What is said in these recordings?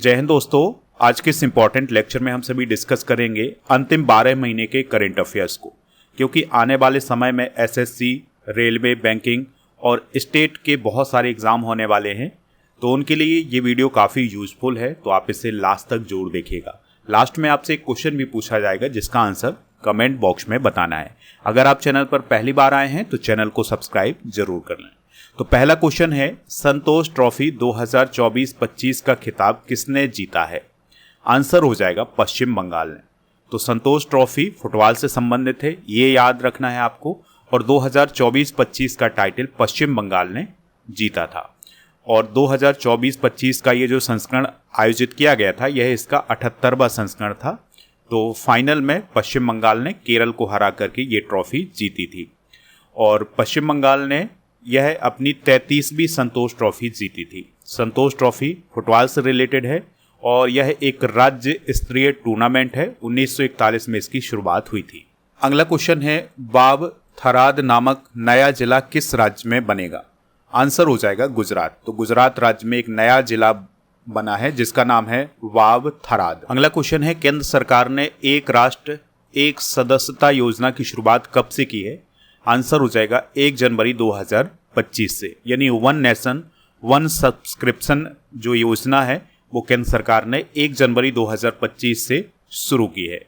जय हिंद दोस्तों, आज के इस इम्पॉर्टेंट लेक्चर में हम सभी डिस्कस करेंगे अंतिम 12 महीने के करंट अफेयर्स को, क्योंकि आने वाले समय में एसएससी, रेलवे, बैंकिंग और स्टेट के बहुत सारे एग्जाम होने वाले हैं। तो उनके लिए ये वीडियो काफ़ी यूजफुल है, तो आप इसे लास्ट तक जरूर देखिएगा। लास्ट में आपसे एक क्वेश्चन भी पूछा जाएगा जिसका आंसर कमेंट बॉक्स में बताना है। अगर आप चैनल पर पहली बार आए हैं तो चैनल को सब्सक्राइब जरूर कर लें। तो पहला क्वेश्चन है, संतोष ट्रॉफी 2024-25 का खिताब किसने जीता है? आंसर हो जाएगा पश्चिम बंगाल ने। तो संतोष ट्रॉफी फुटबॉल से संबंधित है, ये याद रखना है आपको। और 2024-25 का टाइटल पश्चिम बंगाल ने जीता था। और 2024-25 का ये जो संस्करण आयोजित किया गया था, यह इसका 78वां संस्करण था। तो फाइनल में पश्चिम बंगाल ने केरल को हरा करके ये ट्रॉफी जीती थी। और पश्चिम बंगाल ने यह अपनी 33वीं संतोष ट्रॉफी जीती थी। संतोष ट्रॉफी फुटबॉल से रिलेटेड है और यह एक राज्य स्तरीय टूर्नामेंट है। 1941 में इसकी शुरुआत हुई थी। अगला क्वेश्चन है, वाव थराद नामक नया जिला किस राज्य में बनेगा? आंसर हो जाएगा गुजरात। तो गुजरात राज्य में एक नया जिला बना है जिसका नाम है वाव थराद। अगला क्वेश्चन है, केंद्र सरकार ने एक राष्ट्र एक सदस्यता योजना की शुरुआत कब से की है? आंसर हो जाएगा 1 जनवरी 2025 से। यानी वन नेशन वन सब्सक्रिप्शन जो योजना है वो केंद्र सरकार ने 1 जनवरी 2025 से शुरू की है।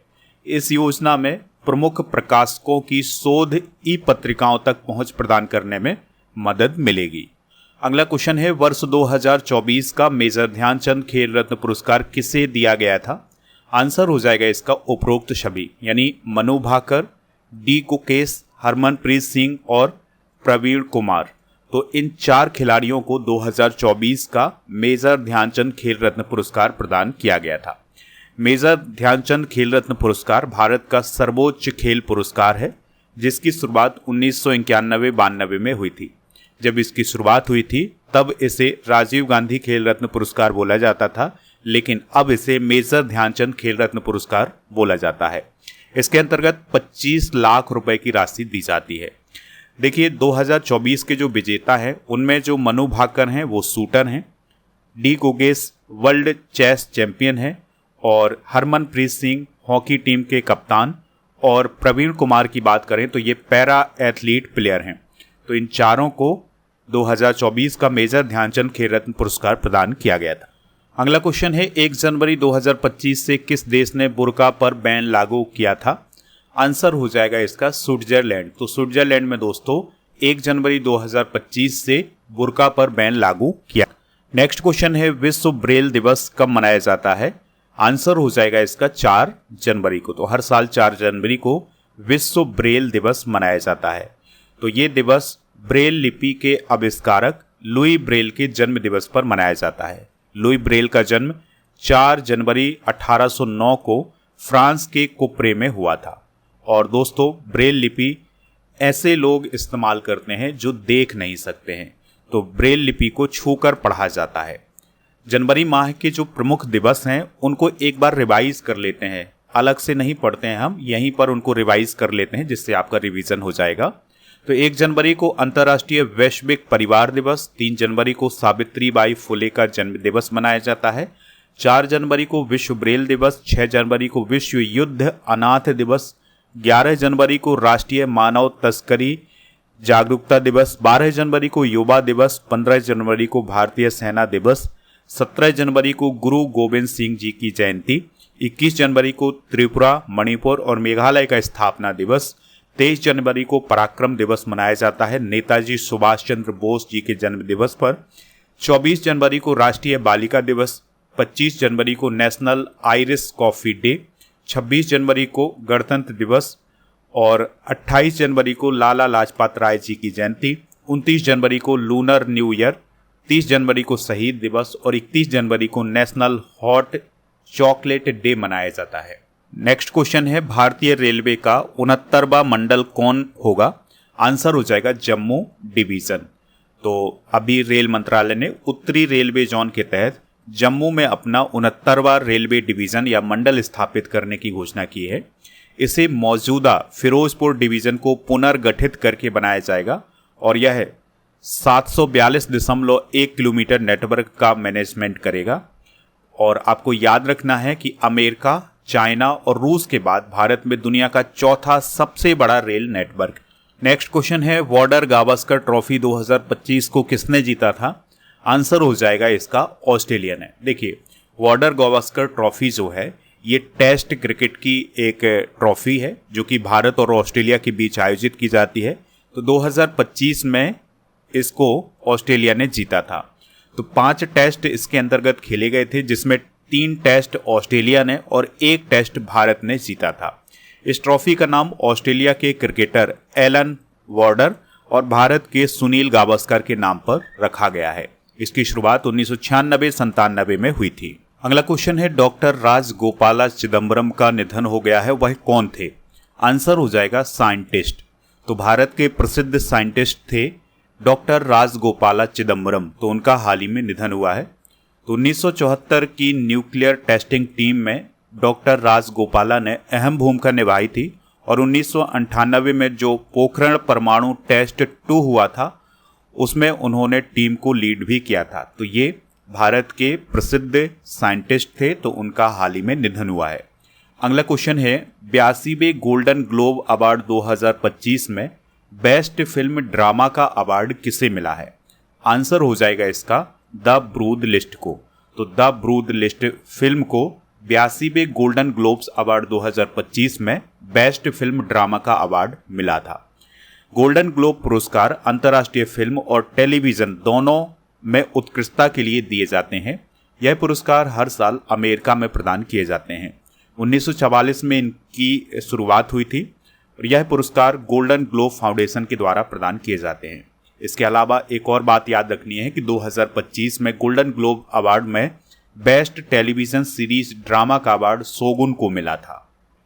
इस योजना में प्रमुख प्रकाशकों की शोध ई पत्रिकाओं तक पहुंच प्रदान करने में मदद मिलेगी। अगला क्वेश्चन है, वर्ष 2024 का मेजर ध्यानचंद खेल रत्न पुरस्कार किसे दिया गया था? आंसर हो जाएगा इसका उपरोक्त सभी, यानी मनु भाकर, डी कुकेश, हरमनप्रीत सिंह और प्रवीण कुमार। तो इन 4 खिलाड़ियों को 2024 का मेजर ध्यानचंद खेल रत्न पुरस्कार प्रदान किया गया था। मेजर ध्यानचंद खेल रत्न पुरस्कार भारत का सर्वोच्च खेल पुरस्कार है, जिसकी शुरुआत 1991-92 में हुई थी। जब इसकी शुरुआत हुई थी तब इसे राजीव गांधी खेल रत्न पुरस्कार बोला जाता था, लेकिन अब इसे मेजर ध्यानचंद खेल रत्न पुरस्कार बोला जाता है। इसके अंतर्गत 25 लाख रुपए की राशि दी जाती है। देखिए, 2024 के जो विजेता हैं उनमें जो मनु भाकर हैं वो शूटर हैं, D Gukesh world chess champion है और हरमनप्रीत सिंह हॉकी टीम के कप्तान, और प्रवीण कुमार की बात करें तो ये पैरा एथलीट प्लेयर हैं। तो इन चारों को 2024 का मेजर ध्यानचंद खेल रत्न पुरस्कार प्रदान किया गया था। अगला क्वेश्चन है, 1 जनवरी 2025 से किस देश ने बुर्का पर बैन लागू किया था? आंसर हो जाएगा इसका स्विट्जरलैंड। तो स्विट्जरलैंड में दोस्तों 1 जनवरी 2025 से बुर्का पर बैन लागू किया। नेक्स्ट क्वेश्चन है, विश्व ब्रेल दिवस कब मनाया जाता है? आंसर हो जाएगा इसका 4 जनवरी को। तो हर साल 4 जनवरी को विश्व ब्रेल दिवस मनाया जाता है। तो ये दिवस ब्रेल लिपि के आविष्कारक लुई ब्रेल के जन्म दिवस पर मनाया जाता है। लुई ब्रेल का जन्म 4 जनवरी 1809 को फ्रांस के कुप्रे में हुआ था। और दोस्तों, ब्रेल लिपि ऐसे लोग इस्तेमाल करते हैं जो देख नहीं सकते हैं, तो ब्रेल लिपि को छूकर पढ़ा जाता है। जनवरी माह के जो प्रमुख दिवस हैं उनको एक बार रिवाइज कर लेते हैं, अलग से नहीं पढ़ते हैं हम, यहीं पर उनको रिवाइज कर लेते हैं जिससे आपका रिवीजन हो जाएगा। तो 1 जनवरी को अंतर्राष्ट्रीय वैश्विक परिवार दिवस, 3 जनवरी को सावित्रीबाई फुले का जन्म दिवस मनाया जाता है, 4 जनवरी को विश्व ब्रेल दिवस, 6 जनवरी को विश्व युद्ध अनाथ दिवस, 11 जनवरी को राष्ट्रीय मानव तस्करी जागरूकता दिवस, 12 जनवरी को युवा दिवस, 15 जनवरी को भारतीय सेना दिवस, 17 जनवरी को गुरु गोविंद सिंह जी की जयंती, 21 जनवरी को त्रिपुरा, मणिपुर और मेघालय का स्थापना दिवस, 23 जनवरी को पराक्रम दिवस मनाया जाता है नेताजी सुभाष चंद्र बोस जी के जन्म दिवस पर, 24 जनवरी को राष्ट्रीय बालिका दिवस, 25 जनवरी को नेशनल आयरिश कॉफी डे, 26 जनवरी को गणतंत्र दिवस और 28 जनवरी को लाला लाजपत राय जी की जयंती, 29 जनवरी को लूनर न्यू ईयर, 30 जनवरी को शहीद दिवस और 31 जनवरी को नेशनल हॉट चॉकलेट डे मनाया जाता है। नेक्स्ट क्वेश्चन है, भारतीय रेलवे का 69वां मंडल कौन होगा? आंसर हो जाएगा जम्मू डिवीजन। तो अभी रेल मंत्रालय ने उत्तरी रेलवे जोन के तहत जम्मू में अपना 69वां रेलवे डिवीजन या मंडल स्थापित करने की घोषणा की है। इसे मौजूदा फिरोजपुर डिवीजन को पुनर्गठित करके बनाया जाएगा और यह 742.1 किलोमीटर नेटवर्क का मैनेजमेंट करेगा और आपको याद रखना है कि अमेरिका, चाइना और रूस के बाद भारत में दुनिया का चौथा सबसे बड़ा रेल नेटवर्क। नेक्स्ट क्वेश्चन है, वार्डर गावस्कर ट्रॉफी 2025 को किसने जीता था? आंसर हो जाएगा इसका ऑस्ट्रेलिया ने। देखिए, वार्डर गावस्कर ट्रॉफी जो है ये टेस्ट क्रिकेट की एक ट्रॉफी है जो कि भारत और ऑस्ट्रेलिया के बीच आयोजित की जाती है। तो 2025 में इसको ऑस्ट्रेलिया ने जीता था। तो 5 टेस्ट इसके अंतर्गत खेले गए थे, जिसमें 3 टेस्ट ऑस्ट्रेलिया ने और 1 टेस्ट भारत ने जीता था। इस ट्रॉफी का नाम ऑस्ट्रेलिया के क्रिकेटर एलन वार्डर और भारत के सुनील गावस्कर के नाम पर रखा गया है। इसकी शुरुआत 1996-97 में हुई थी। अगला क्वेश्चन है, डॉक्टर राजगोपाला चिदम्बरम का निधन हो गया है, वह कौन थे? आंसर हो जाएगा साइंटिस्ट। तो भारत के प्रसिद्ध साइंटिस्ट थे डॉक्टर राजगोपाला चिदम्बरम, तो उनका हाल ही में निधन हुआ है। तो 1974 की न्यूक्लियर टेस्टिंग टीम में डॉक्टर राजगोपाला ने अहम भूमिका निभाई थी और 1998 में जो पोखरण परमाणु टेस्ट 2 हुआ था उसमें उन्होंने टीम को लीड भी किया था। तो ये भारत के प्रसिद्ध साइंटिस्ट थे, तो उनका हाल ही में निधन हुआ है। अगला क्वेश्चन है, 82वें गोल्डन ग्लोब अवार्ड 2025 में बेस्ट फिल्म ड्रामा का अवार्ड किसे मिला है? आंसर हो जाएगा इसका द ब्रूद लिस्ट को। तो द ब्रूद लिस्ट फिल्म को 82वें गोल्डन ग्लोब्स अवार्ड 2025 में बेस्ट फिल्म ड्रामा का अवार्ड मिला था। गोल्डन ग्लोब पुरस्कार अंतर्राष्ट्रीय फिल्म और टेलीविजन दोनों में उत्कृष्टता के लिए दिए जाते हैं। यह पुरस्कार हर साल अमेरिका में प्रदान किए जाते हैं। 1944 में इनकी शुरुआत हुई थी और यह पुरस्कार गोल्डन ग्लोब फाउंडेशन के द्वारा प्रदान किए जाते हैं। इसके अलावा एक और बात याद रखनी है कि 2025 में गोल्डन ग्लोब अवार्ड में बेस्ट टेलीविजन सीरीज ड्रामा का अवार्ड शोगुन को मिला था।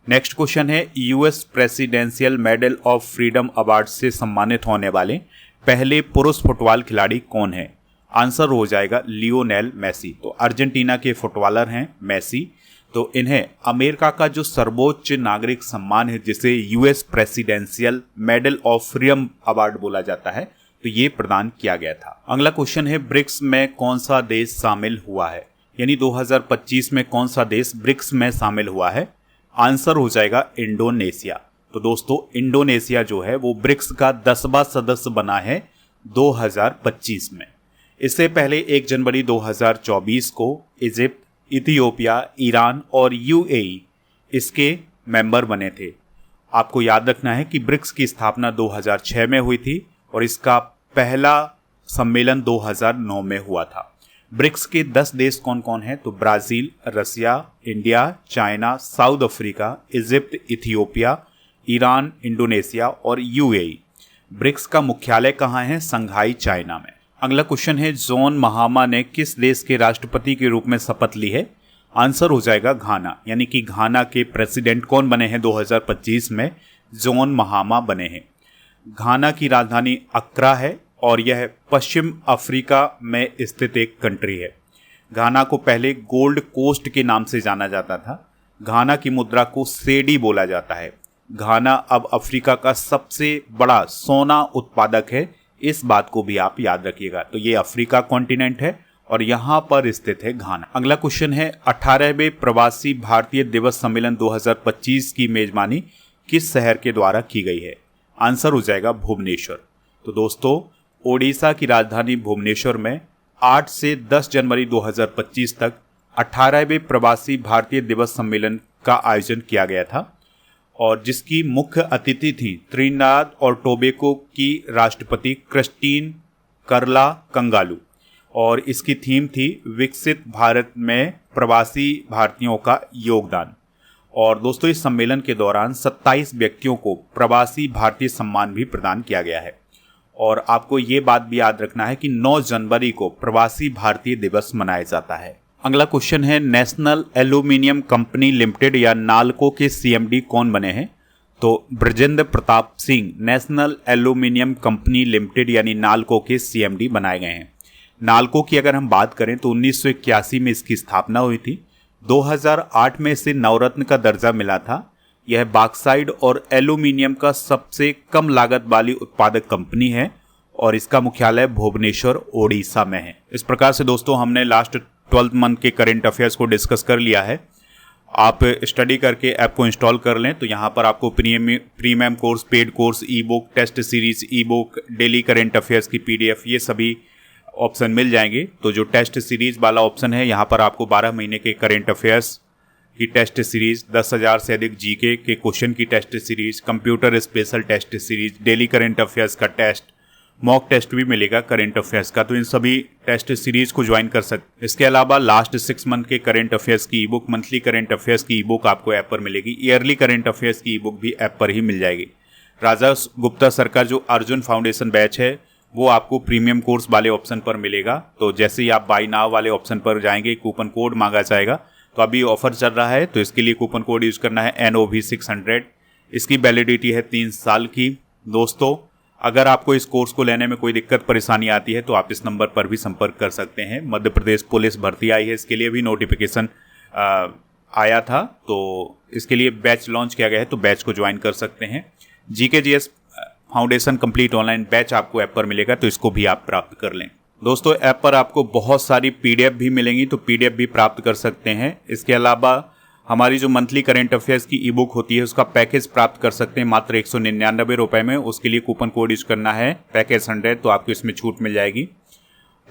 नेक्स्ट क्वेश्चन है, US presidential medal of freedom award से सम्मानित होने वाले पहले पुरुष फुटबॉल खिलाड़ी कौन है? आंसर हो जाएगा लियोनेल मेसी। तो अर्जेंटीना के फुटबॉलर हैं मेसी। तो इन्हें अमेरिका का जो सर्वोच्च नागरिक सम्मान है जिसे US presidential medal of freedom award बोला जाता है, तो ये प्रदान किया गया था। अगला क्वेश्चन है, ब्रिक्स में कौन सा देश शामिल हुआ है? यानी 2025 में कौन सा देश ब्रिक्स में शामिल हुआ है? आंसर हो जाएगा इंडोनेशिया। तो दोस्तों, इंडोनेशिया जो है वो ब्रिक्स का 10वां सदस्य बना है 2025 में। इससे पहले 1 जनवरी 2024 को इजिप्ट, इथियोपिया, ईरान और यूएई इसके मेंबर बने थे। आपको याद रखना है कि ब्रिक्स की स्थापना 2006 में हुई थी और इसका पहला सम्मेलन 2009 में हुआ था। ब्रिक्स के 10 देश कौन कौन हैं? तो Brazil, Russia, India, China, South Africa, Egypt, Ethiopia, Iran, Indonesia और यूएई। ब्रिक्स का मुख्यालय कहाँ है? संघाई, चाइना में। अगला क्वेश्चन है, जॉन महामा ने किस देश के राष्ट्रपति के रूप में शपथ ली है? आंसर हो जाएगा घाना। यानी कि घाना के प्रेसिडेंट कौन बने हैं 2025 में? जॉन महामा बने हैं। घाना की राजधानी अक्रा है और यह पश्चिम अफ्रीका में स्थित एक कंट्री है। घाना को पहले गोल्ड कोस्ट के नाम से जाना जाता था। घाना की मुद्रा को सेडी बोला जाता है। घाना अब अफ्रीका का सबसे बड़ा सोना उत्पादक है, इस बात को भी आप याद रखिएगा। तो ये अफ्रीका कॉन्टिनेंट है और यहाँ पर स्थित है घाना। अगला क्वेश्चन है, 18वें प्रवासी भारतीय दिवस सम्मेलन 2025 की मेजबानी किस शहर के द्वारा की गई है? आंसर हो जाएगा भुवनेश्वर। तो दोस्तों, ओडिशा की राजधानी भुवनेश्वर में 8 से 10 जनवरी 2025 तक 18वें प्रवासी भारतीय दिवस सम्मेलन का आयोजन किया गया था और जिसकी मुख्य अतिथि थी त्रिनिदाद और टोबैगो की राष्ट्रपति क्रिस्टीन करला कंगालू और इसकी थीम थी विकसित भारत में प्रवासी भारतीयों का योगदान। और दोस्तों, इस सम्मेलन के दौरान 27 व्यक्तियों को प्रवासी भारतीय सम्मान भी प्रदान किया गया है। और आपको ये बात भी याद रखना है कि 9 जनवरी को प्रवासी भारतीय दिवस मनाया जाता है। अगला क्वेश्चन है, नेशनल एल्यूमिनियम कंपनी लिमिटेड या नालको के सीएमडी कौन बने हैं? तो Brajendra Pratap Singh national aluminium company limited यानी नालको के सीएमडी बनाए गए हैं। नालको की अगर हम बात करें तो 1981 में इसकी स्थापना हुई थी। 2008 में इसे नवरत्न का दर्जा मिला था। यह बॉक्साइट और एल्यूमिनियम का सबसे कम लागत वाली उत्पादक कंपनी है और इसका मुख्यालय भुवनेश्वर, ओडिशा में है। इस प्रकार से दोस्तों, हमने लास्ट 12 मंथ के करेंट अफेयर्स को डिस्कस कर लिया है। आप स्टडी करके ऐप को इंस्टॉल कर लें तो यहाँ पर आपको premium course, paid course, e book, test series, e book, daily current affairs की PDF, ये सभी ऑप्शन मिल जाएंगे। तो जो टेस्ट सीरीज वाला ऑप्शन है, यहाँ पर आपको 12 महीने के करेंट अफेयर्स की टेस्ट सीरीज, 10,000 से अधिक जीके के क्वेश्चन की test series, computer special test series, daily current affairs का टेस्ट, मॉक टेस्ट भी मिलेगा करेंट अफेयर्स का। तो इन सभी टेस्ट सीरीज को ज्वाइन कर सकते। इसके अलावा लास्ट 6 मंथ के करेंट अफेयर्स की ई बुक, मंथली करेंट अफेयर्स की ई बुक आपको ऐप पर मिलेगी। ईयरली करेंट अफेयर्स की ई बुक भी ऐप पर ही मिल जाएगी। राजा गुप्ता सर का जो अर्जुन फाउंडेशन बैच है वो आपको प्रीमियम कोर्स वाले ऑप्शन पर मिलेगा। तो जैसे ही आप बाय नाउ वाले ऑप्शन पर जाएंगे, कूपन कोड मांगा जाएगा। तो अभी ऑफर चल रहा है, तो इसके लिए कूपन कोड यूज करना है NOV600। इसकी वैलिडिटी है 3 साल की। दोस्तों, अगर आपको इस कोर्स को लेने में कोई दिक्कत परेशानी आती है तो आप इस नंबर पर भी संपर्क कर सकते हैं। मध्य प्रदेश पुलिस भर्ती आई है, इसके लिए भी नोटिफिकेशन आया था, तो इसके लिए बैच लॉन्च किया गया है, तो बैच को ज्वाइन कर सकते हैं। GKGS foundation complete online batch आपको ऐप पर मिलेगा, तो इसको भी आप प्राप्त कर लें। दोस्तों, ऐप पर आपको बहुत सारी PDF भी मिलेंगी, तो PDF भी प्राप्त कर सकते हैं। इसके अलावा हमारी जो मंथली करेंट अफेयर्स की ई बुक होती है उसका पैकेज प्राप्त कर सकते हैं मात्र 199 रुपये में। उसके लिए कूपन कोड यूज करना है पैकेज 100, तो आपको इसमें छूट मिल जाएगी।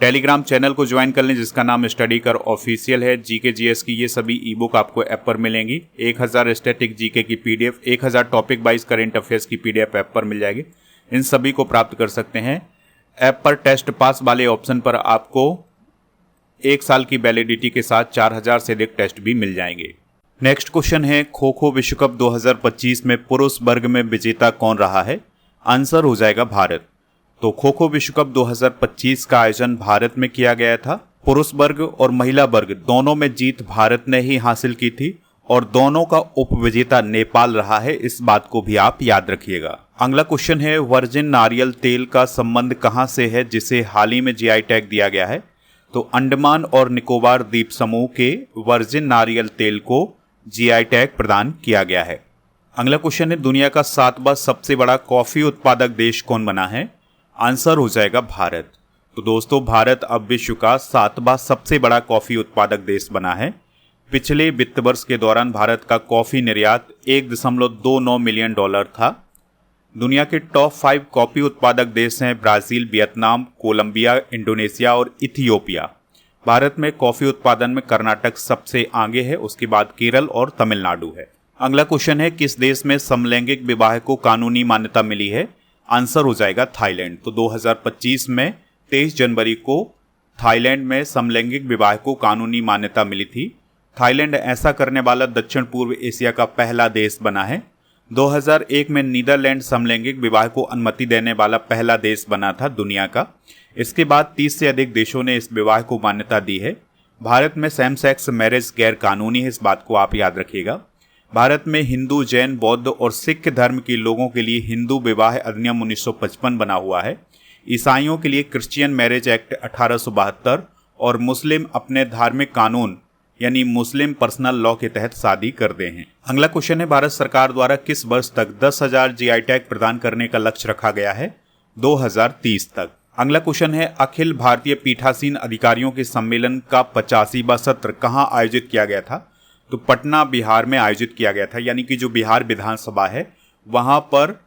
टेलीग्राम चैनल को ज्वाइन कर लें जिसका नाम स्टडी कर ऑफिशियल है। GKGS की ये सभी ई बुक आपको ऐप पर मिलेंगी। 1000 स्टैटिक GK की PDF, 1000 topic wise current affairs की PDF ऐप पर मिल जाएगी। इन सभी को प्राप्त कर सकते हैं। ऐप पर टेस्ट पास वाले ऑप्शन पर आपको 1 साल की वैलिडिटी के साथ 4000 से अधिक टेस्ट भी मिल जाएंगे। नेक्स्ट क्वेश्चन है, खो खो विश्व कप 2025 में पुरुष वर्ग में विजेता कौन रहा है? आंसर हो जाएगा भारत। तो खो खो विश्व कप 2025 का आयोजन भारत में किया गया था। पुरुष वर्ग और महिला वर्ग दोनों में जीत भारत ने ही हासिल की थी और दोनों का उपविजेता नेपाल रहा है। इस बात को भी आप याद रखिएगा। अगला क्वेश्चन है, वर्जिन नारियल तेल का संबंध कहां से है जिसे हाल ही में GI टैग दिया गया है? तो अंडमान और निकोबार द्वीप समूह के वर्जिन नारियल तेल को GI टैग प्रदान किया गया है। अगला क्वेश्चन है, दुनिया का 7वां सबसे बड़ा कॉफी उत्पादक देश कौन बना है? आंसर हो जाएगा भारत। तो दोस्तों, भारत अब विश्व का 7वां सबसे बड़ा कॉफी उत्पादक देश बना है। पिछले वित्त वर्ष के दौरान भारत का कॉफी निर्यात $1.29 मिलियन था। दुनिया के टॉप 5 कॉफी उत्पादक देश हैं ब्राजील, वियतनाम, कोलंबिया, इंडोनेशिया और इथियोपिया। भारत में कॉफी उत्पादन में कर्नाटक सबसे आगे है, उसके बाद केरल और तमिलनाडु है। अगला क्वेश्चन है, किस देश में समलैंगिक विवाह को कानूनी मान्यता मिली है? आंसर हो जाएगा थाईलैंड। तो 2025 में 23 जनवरी को थाईलैंड में समलैंगिक विवाह को कानूनी मान्यता मिली थी। थाईलैंड ऐसा करने वाला दक्षिण पूर्व एशिया का पहला देश बना है। 2001 में नीदरलैंड समलैंगिक विवाह को अनुमति देने वाला पहला देश बना था दुनिया का। इसके बाद 30 से अधिक देशों ने इस विवाह को मान्यता दी है। भारत में सेम सेक्स मैरिज गैर कानूनी है, इस बात को आप याद रखिएगा। भारत में हिंदू, जैन, बौद्ध और सिख धर्म के लोगों के लिए हिंदू विवाह अधिनियम 1955 बना हुआ है। ईसाइयों के लिए क्रिश्चियन मैरिज एक्ट 1872 और मुस्लिम अपने धार्मिक कानून यानी मुस्लिम पर्सनल लॉ के तहत शादी करते हैं। अगला क्वेश्चन है, भारत सरकार द्वारा किस वर्ष तक 10,000 GI टैग प्रदान करने का लक्ष्य रखा गया है? 2030 तक। अगला क्वेश्चन है, अखिल भारतीय पीठासीन अधिकारियों के सम्मेलन का 85वां सत्र कहां आयोजित किया गया था? तो पटना, बिहार में आयोजित किया गया था। यानी कि जो बिहार विधानसभा है वहां पर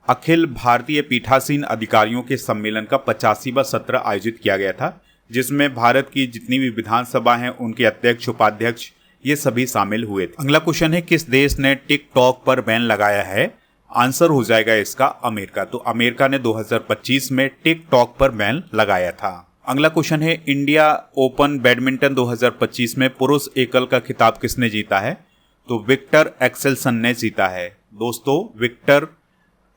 अखिल भारतीय पीठासीन अधिकारियों के सम्मेलन का 85वां सत्र आयोजित किया गया था, जिसमें भारत की जितनी भी विधानसभा हैं उनके अध्यक्ष, उपाध्यक्ष ये सभी शामिल हुए थे। अगला क्वेश्चन है, किस देश ने टिकटॉक पर बैन लगाया है? आंसर हो जाएगा इसका अमेरिका। तो अमेरिका ने 2025 में टिकटॉक पर बैन लगाया था। अगला क्वेश्चन है, इंडिया ओपन बैडमिंटन 2025 में पुरुष एकल का खिताब किसने जीता है? तो विक्टर एक्सेल्सन ने जीता है। दोस्तों, विक्टर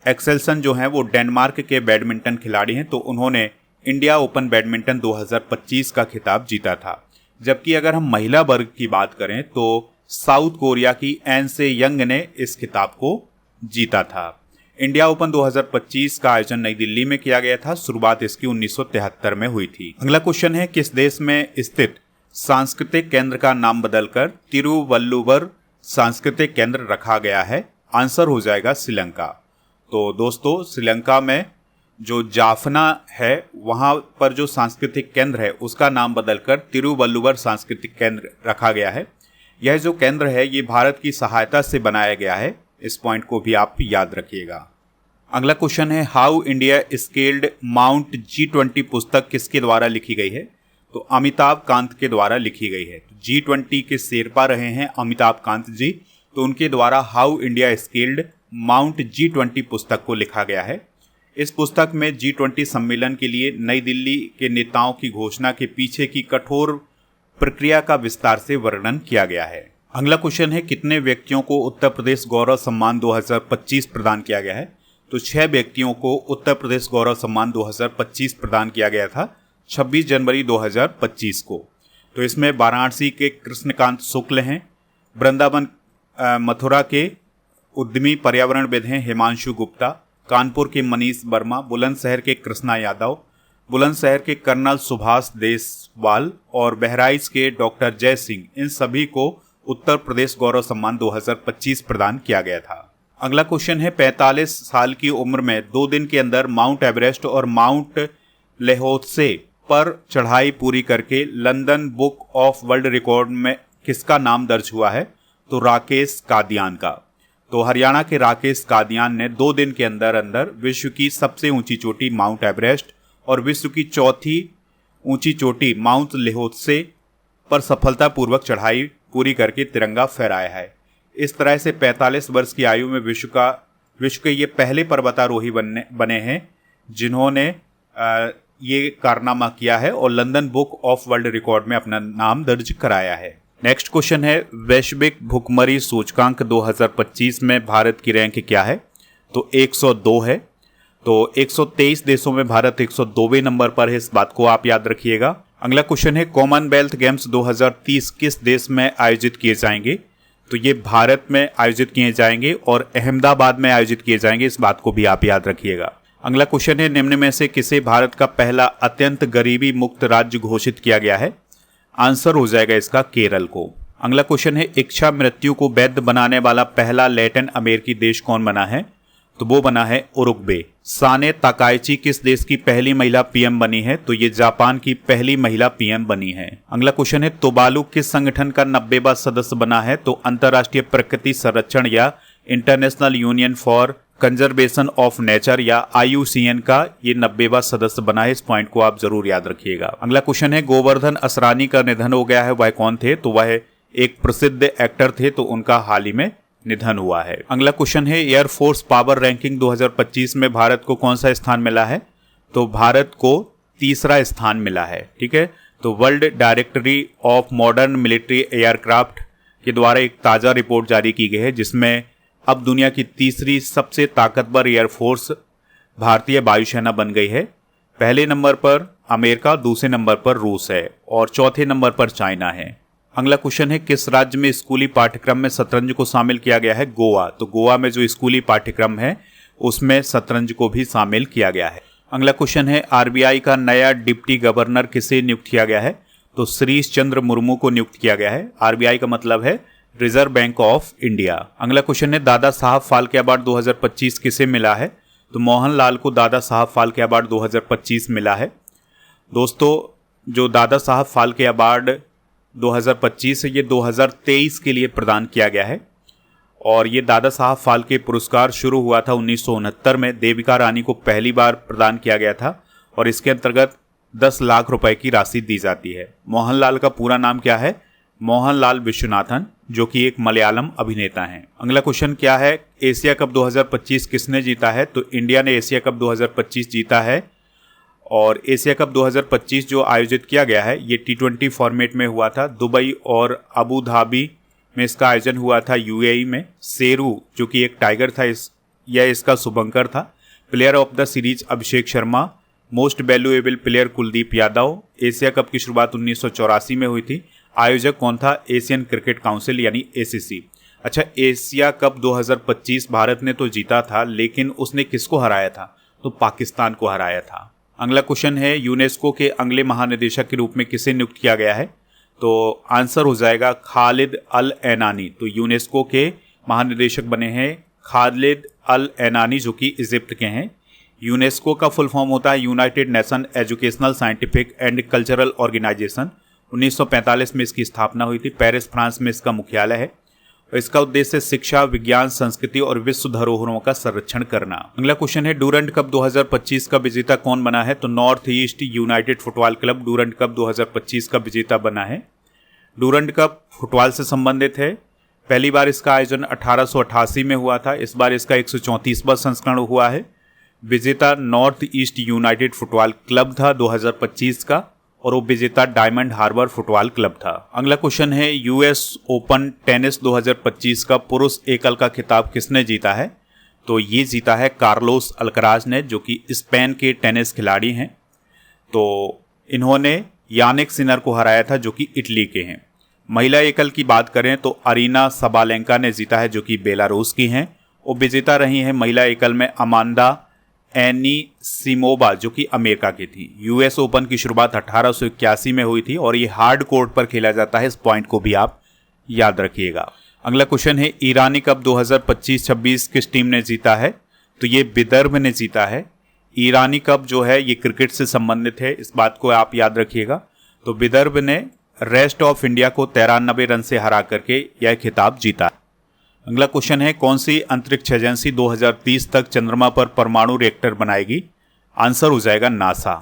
एक्सेल्सन जो है वो डेनमार्क के बैडमिंटन खिलाड़ी हैं, तो उन्होंने इंडिया ओपन बैडमिंटन 2025 का खिताब जीता था। जबकि अगर हम महिला वर्ग की बात करें तो साउथ कोरिया की एन से यंग ने इस खिताब को जीता था। इंडिया ओपन 2025 का आयोजन नई दिल्ली में किया गया था। शुरुआत इसकी 1973 में हुई थी। अगला क्वेश्चन है, किस देश में स्थित सांस्कृतिक केंद्र का नाम बदलकर तिरुवल्लुवर सांस्कृतिक केंद्र रखा गया है? आंसर हो जाएगा श्रीलंका। तो दोस्तों, श्रीलंका में जो जाफना है वहाँ पर जो सांस्कृतिक केंद्र है उसका नाम बदलकर तिरुवल्लुवर सांस्कृतिक केंद्र रखा गया है। यह जो केंद्र है ये भारत की सहायता से बनाया गया है, इस पॉइंट को भी आप याद रखिएगा। अगला क्वेश्चन है how India scaled mount G20 पुस्तक किसके द्वारा लिखी गई है? तो अमिताभ कांत के द्वारा लिखी गई है। G20 के शेरपा रहे हैं अमिताभ कांत जी, तो उनके द्वारा how India scaled mount G20 पुस्तक को लिखा गया है। इस पुस्तक में G20 सम्मेलन के लिए नई दिल्ली के नेताओं की घोषणा के पीछे की कठोर प्रक्रिया का विस्तार से वर्णन किया गया है। अगला क्वेश्चन है कितने व्यक्तियों को उत्तर प्रदेश गौरव सम्मान 2025 प्रदान किया गया है? तो 6 व्यक्तियों को उत्तर प्रदेश गौरव सम्मान 2025 प्रदान किया गया था 26 जनवरी 2025 को। तो इसमें वाराणसी के कृष्णकांत शुक्ल हैं, वृंदावन मथुरा के उद्यमी पर्यावरणविद हैं हिमांशु गुप्ता, कानपुर के मनीष वर्मा, बुलंदशहर के कृष्णा यादव, बुलंदशहर के कर्नल सुभाष देसवाल और बहराइच के डॉक्टर जय सिंह, इन सभी को उत्तर प्रदेश गौरव सम्मान 2025 प्रदान किया गया था। अगला क्वेश्चन है 45 साल की उम्र में 2 दिन के अंदर माउंट एवरेस्ट और माउंट लेहोत्से पर चढ़ाई पूरी करके London book of world record में किसका नाम दर्ज हुआ है? तो राकेश कादियान का। तो हरियाणा के राकेश कादियान ने 2 दिन के अंदर अंदर विश्व की सबसे ऊंची चोटी माउंट एवरेस्ट और विश्व की चौथी ऊंची चोटी माउंट लेहोत्से पर सफलतापूर्वक चढ़ाई पूरी करके तिरंगा फहराया है। इस तरह से 45 वर्ष की आयु में विश्व के ये पहले पर्वतारोही बने हैं जिन्होंने ये कारनामा किया है और London book of world record में अपना नाम दर्ज कराया है। नेक्स्ट क्वेश्चन है वैश्विक भुखमरी सूचकांक 2025 में भारत की रैंक क्या है? तो 102 है। तो 123 देशों में भारत 102वें नंबर पर है, इस बात को आप याद रखिएगा। अगला क्वेश्चन है कॉमनवेल्थ गेम्स 2030 किस देश में आयोजित किए जाएंगे? तो ये भारत में आयोजित किए जाएंगे और अहमदाबाद में आयोजित किए जाएंगे, इस बात को भी आप याद रखिएगा। अगला क्वेश्चन है निम्न में से किसे भारत का पहला अत्यंत गरीबी मुक्त राज्य घोषित किया गया है? आंसर हो जाएगा इसका केरल को। अगला क्वेश्चन है इच्छा मृत्यु को वैध बनाने वाला पहला लैटिन अमेरिकी देश कौन बना है? तो वो बना है उरुग्वे। साने ताकाइची किस देश की पहली महिला पीएम बनी है? तो ये जापान की पहली महिला पीएम बनी है। अगला क्वेश्चन है तुवालू किस संगठन का 90वां सदस्य बना है? तो अंतर्राष्ट्रीय प्रकृति संरक्षण या international union for conservation of nature या IUCN का ये 90वां सदस्य बना है, इस पॉइंट को आप जरूर याद रखिएगा। अगला क्वेश्चन है गोवर्धन असरानी का निधन हो गया है, वह कौन थे? तो वह एक प्रसिद्ध एक्टर थे, तो उनका हाल ही में निधन हुआ है। अगला क्वेश्चन है एयरफोर्स पावर रैंकिंग 2025 में भारत को कौन सा स्थान मिला है? तो भारत को 3रा स्थान मिला है। ठीक है, तो world directory of modern military aircraft के द्वारा एक ताज़ा रिपोर्ट जारी की गई है जिसमें अब दुनिया की 3री सबसे ताकतवर एयरफोर्स भारतीय वायुसेना बन गई है। पहले नंबर पर अमेरिका, दूसरे नंबर पर रूस है और चौथे नंबर पर चाइना है। अगला क्वेश्चन है किस राज्य में स्कूली पाठ्यक्रम में शतरंज को शामिल किया गया है? गोवा। तो गोवा में जो स्कूली पाठ्यक्रम है उसमें शतरंज को भी शामिल किया गया है। अगला क्वेश्चन है RBI का नया डिप्टी गवर्नर किसे नियुक्त किया गया है? तो श्रीश चंद्र मुर्मू को नियुक्त किया गया है। RBI का मतलब है रिजर्व बैंक ऑफ इंडिया। अगला क्वेश्चन है दादा साहब फाल्के अवार्ड 2025 किसे मिला है? तो मोहनलाल को दादा साहब फाल्के अवार्ड 2025 मिला है। दोस्तों जो दादा साहब फाल्के अवार्ड 2025 है ये 2023 के लिए प्रदान किया गया है और ये दादा साहब फाल्के पुरस्कार शुरू हुआ था 1969 में, देविका रानी को पहली बार प्रदान किया गया था और इसके अंतर्गत 10 लाख रुपए की राशि दी जाती है। मोहनलाल का पूरा नाम क्या है? मोहनलाल विश्वनाथन, जो कि एक मलयालम अभिनेता हैं। अगला क्वेश्चन क्या है एशिया कप 2025 किसने जीता है? तो इंडिया ने एशिया कप 2025 जीता है और एशिया कप 2025 जो आयोजित किया गया है ये T20 फॉर्मेट में हुआ था। दुबई और अबू धाबी में इसका आयोजन हुआ था। UAE में शेरू जो कि एक टाइगर था यह इसका शुभंकर था। Player of the series Abhishek Sharma, most valuable player Kuldeep Yadav. Asia cup की शुरुआत 1984 में हुई थी। आयोजक कौन था? एशियन क्रिकेट काउंसिल यानी ACC। अच्छा, एशिया कप 2025 भारत ने तो जीता था लेकिन उसने किसको हराया था? तो पाकिस्तान को हराया था। अगला क्वेश्चन है यूनेस्को के अगले महानिदेशक के रूप में किसे नियुक्त किया गया है? तो आंसर हो जाएगा खालिद अल एनानी। तो यूनेस्को के महानिदेशक बने हैं खालिद अल एनानी जो कि इजिप्ट के हैं। यूनेस्को का फुल फॉर्म होता है United Nation Educational Scientific and Cultural Organization. 1945 में इसकी स्थापना हुई थी। पेरिस, फ्रांस में इसका मुख्यालय है। इसका उद्देश्य शिक्षा, विज्ञान, संस्कृति और विश्व धरोहरों का संरक्षण करना। अगला क्वेश्चन है डूरंड कप 2025 का विजेता कौन बना है? तो north east United football club Durand cup 2025 का विजेता बना है। डूरंड कप फुटबॉल से संबंधित है। पहली बार इसका आयोजन 1888 में हुआ था। इस बार इसका 134वां संस्करण हुआ है। विजेता north east United football club था 2025 का, और वो विजेता डायमंड हार्बर फुटबॉल क्लब था। अगला क्वेश्चन है यूएस ओपन टेनिस 2025 का पुरुष एकल का खिताब किसने जीता है? तो ये जीता है कार्लोस अल्कराज ने, जो कि स्पेन के टेनिस खिलाड़ी हैं। तो इन्होंने यानिक सिनर को हराया था, जो कि इटली के हैं। महिला एकल की बात करें तो अरीना सबालेंका ने जीता है, जो कि बेलारूस की हैं। वो विजेता रही हैं महिला एकल में अमांडा एनीसिमोवा, जो कि अमेरिका की थी। यूएस ओपन की शुरुआत 1881 में हुई थी और ये हार्ड कोर्ट पर खेला जाता है। इस पॉइंट को भी आप याद रखिएगा। अगला क्वेश्चन है ईरानी कप 2025-26 किस टीम ने जीता है? तो ये विदर्भ ने जीता है। ईरानी कप जो है ये क्रिकेट से संबंधित है, इस बात को आप याद रखिएगा। तो विदर्भ ने रेस्ट ऑफ इंडिया को 93 रन से हरा करके यह खिताब जीता। अगला क्वेश्चन है कौन सी अंतरिक्ष एजेंसी 2030 तक चंद्रमा पर परमाणु रिएक्टर बनाएगी? आंसर हो जाएगा नासा।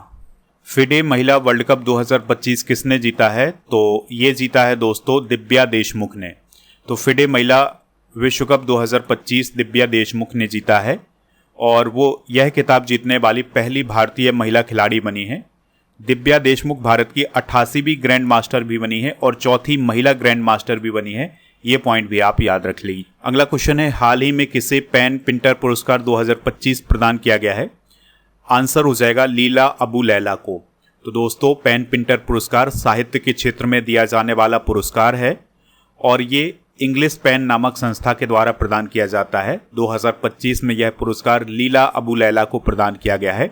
फिडे महिला वर्ल्ड कप 2025 किसने जीता है? तो ये जीता है दोस्तों दिव्या देशमुख ने। तो फिडे महिला विश्व कप 2025 दिव्या देशमुख ने जीता है और वो यह खिताब जीतने वाली पहली भारतीय महिला खिलाड़ी बनी है। दिव्या देशमुख भारत की 88वीं ग्रैंड मास्टर भी बनी है और चौथी महिला ग्रैंड मास्टर भी बनी है। ये पॉइंट भी आप याद रख लीजिए। अगला क्वेश्चन है हाल ही में किसे पेन पिंटर पुरस्कार 2025 प्रदान किया गया है? आंसर हो जाएगा लीला अबू लैला को। तो दोस्तों पेन पिंटर पुरस्कार साहित्य के क्षेत्र में दिया जाने वाला पुरस्कार है और ये इंग्लिश पेन नामक संस्था के द्वारा प्रदान किया जाता है। 2025 में यह पुरस्कार लीला अबू लैला को प्रदान किया गया है।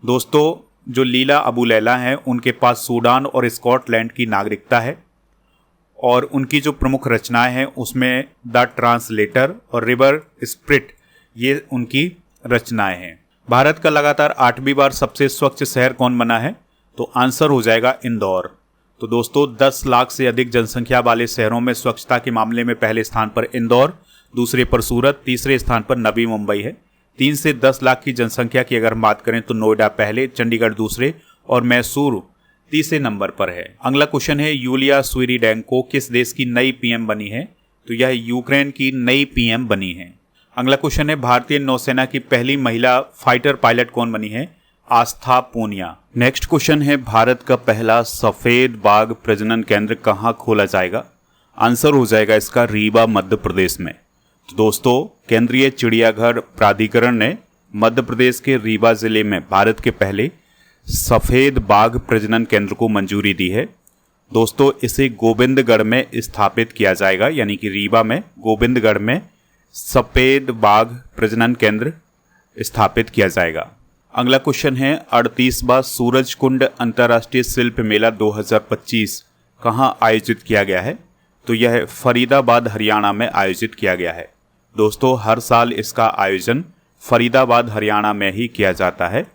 दोस्तों जो लीला अबू लैला हैं उनके पास सूडान और स्कॉटलैंड की नागरिकता है और उनकी जो प्रमुख रचनाएं हैं उसमें द ट्रांसलेटर और रिवर स्प्रिट ये उनकी रचनाएं हैं। भारत का लगातार 8वीं बार सबसे स्वच्छ शहर कौन बना है? तो आंसर हो जाएगा इंदौर। तो दोस्तों 10 लाख से अधिक जनसंख्या वाले शहरों में स्वच्छता के मामले में पहले स्थान पर इंदौर, दूसरे पर सूरत, तीसरे स्थान पर नवी मुंबई है। 3 से 10 लाख की जनसंख्या की अगर हम बात करें तो नोएडा पहले, चंडीगढ़ दूसरे और मैसूर तीसरे नंबर पर है। अगला क्वेश्चन है यूलिया स्विरिडेंको किस देश की नई पीएम बनी है? तो यह यूक्रेन की नई पीएम बनी है। अगला क्वेश्चन है भारतीय नौसेना की पहली महिला फाइटर पायलट कौन बनी है? आस्था पूनिया। नेक्स्ट क्वेश्चन है भारत का पहला सफेद बाघ प्रजनन केंद्र कहाँ खोला जाएगा? आंसर हो जाएगा इसका रीवा मध्य प्रदेश में। तो दोस्तों केंद्रीय चिड़ियाघर प्राधिकरण ने मध्य प्रदेश के रीवा जिले में भारत के पहले सफेद बाघ प्रजनन केंद्र को मंजूरी दी है। दोस्तों इसे गोविंदगढ़ में स्थापित किया जाएगा, यानी कि रीवा में गोविंदगढ़ में सफेद बाघ प्रजनन केंद्र स्थापित किया जाएगा। अगला क्वेश्चन है 38वां सूरजकुंड अंतर्राष्ट्रीय शिल्प मेला 2025 कहाँ आयोजित किया गया है? तो यह फरीदाबाद हरियाणा में आयोजित किया गया है। दोस्तों हर साल इसका आयोजन फरीदाबाद हरियाणा में ही किया जाता है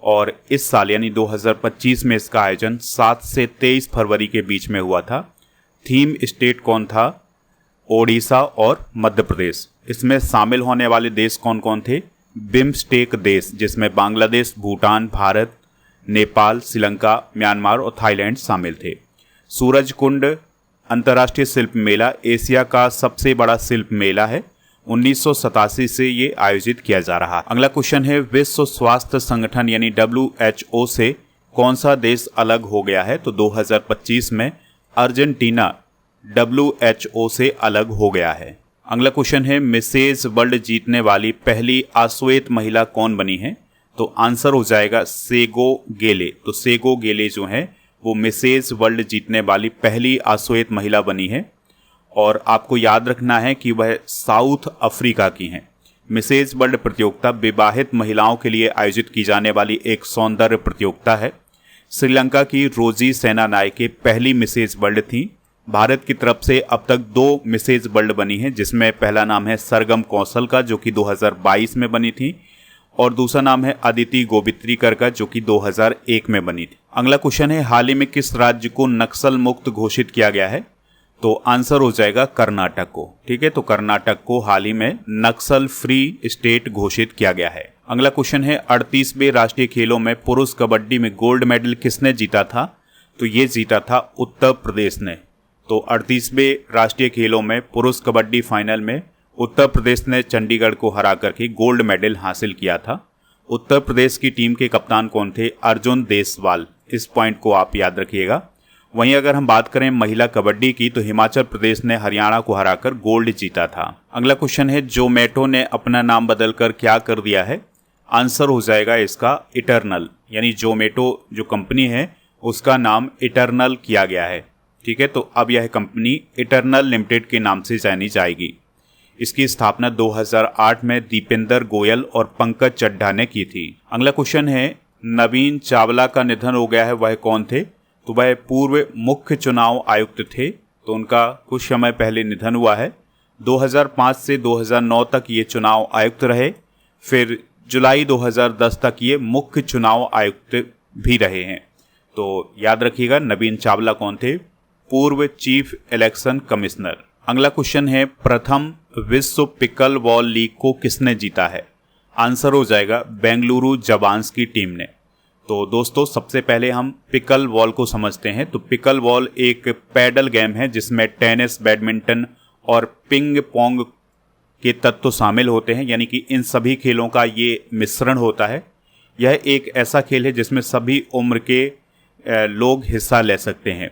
और इस साल यानी 2025 में इसका आयोजन 7 से 23 फरवरी के बीच में हुआ था। थीम स्टेट कौन था? ओडिशा और मध्य प्रदेश। इसमें शामिल होने वाले देश कौन कौन थे? बिम्स्टेक देश, जिसमें बांग्लादेश, भूटान, भारत, नेपाल, श्रीलंका, म्यांमार और थाईलैंड शामिल थे। सूरजकुंड अंतर्राष्ट्रीय शिल्प मेला एशिया का सबसे बड़ा शिल्प मेला है। 1987 से ये आयोजित किया जा रहा है। अगला क्वेश्चन है विश्व स्वास्थ्य संगठन यानी WHO से कौन सा देश अलग हो गया है? तो 2025 में अर्जेंटीना WHO से अलग हो गया है। अगला क्वेश्चन है मिसेज वर्ल्ड जीतने वाली पहली अश्वेत महिला कौन बनी है? तो आंसर हो जाएगा सेगो गेले। तो सेगो गेले जो है वो मिसेज वर्ल्ड जीतने वाली पहली अश्वेत महिला बनी है और आपको याद रखना है कि वह साउथ अफ्रीका की हैं। मिसेज वर्ल्ड प्रतियोगिता विवाहित महिलाओं के लिए आयोजित की जाने वाली एक सौंदर्य प्रतियोगिता है। श्रीलंका की रोजी सेनानायके पहली मिसेज वर्ल्ड थी। भारत की तरफ से अब तक 2 मिसेज वर्ल्ड बनी हैं, जिसमें पहला नाम है सरगम कौशल का, जो कि 2022 में बनी थी, और दूसरा नाम है अदिति गोवित्रीकर का, जो कि 2001 में बनी थी। अगला क्वेश्चन है हाल ही में किस राज्य को नक्सल मुक्त घोषित किया गया है? तो आंसर हो जाएगा कर्नाटक को। ठीक है, तो कर्नाटक को हाल ही में नक्सल फ्री स्टेट घोषित किया गया है। अगला क्वेश्चन है 38वें राष्ट्रीय खेलों में पुरुष कबड्डी में गोल्ड मेडल किसने जीता था? तो ये जीता था उत्तर प्रदेश ने। तो 38वें राष्ट्रीय खेलों में पुरुष कबड्डी फाइनल में उत्तर प्रदेश ने चंडीगढ़ को हरा करके गोल्ड मेडल हासिल किया था। उत्तर प्रदेश की टीम के कप्तान कौन थे? अर्जुन देसवाल। इस पॉइंट को आप याद रखिएगा। वहीं अगर हम बात करें महिला कबड्डी की, तो हिमाचल प्रदेश ने हरियाणा को हराकर गोल्ड जीता था। अगला क्वेश्चन है जोमेटो ने अपना नाम बदलकर क्या कर दिया है? आंसर हो जाएगा इसका इटरनल, यानी जोमेटो जो कंपनी है उसका नाम इटरनल किया गया है। ठीक है, तो अब यह कंपनी इटरनल लिमिटेड के नाम से जानी जाएगी। इसकी स्थापना 2008 में दीपेंद्र गोयल और पंकज चड्ढा ने की थी। अगला क्वेश्चन है नवीन चावला का निधन हो गया है, वह कौन थे? तो वह पूर्व मुख्य चुनाव आयुक्त थे, तो उनका कुछ समय पहले निधन हुआ है। 2005 से 2009 तक ये चुनाव आयुक्त रहे, फिर जुलाई 2010 तक ये मुख्य चुनाव आयुक्त भी रहे हैं। तो याद रखिएगा नवीन चावला कौन थे? पूर्व चीफ इलेक्शन कमिश्नर। अगला क्वेश्चन है प्रथम विश्व पिकल बॉल लीग को किसने जीता है? आंसर हो जाएगा बेंगलुरु जबान्स की टीम ने। तो दोस्तों सबसे पहले हम पिकल बॉल को समझते हैं। तो पिकल बॉल एक पैडल गेम है जिसमें टेनिस, बैडमिंटन और पिंग पोंग के तत्व शामिल होते हैं, यानी कि इन सभी खेलों का ये मिश्रण होता है। यह एक ऐसा खेल है जिसमें सभी उम्र के लोग हिस्सा ले सकते हैं।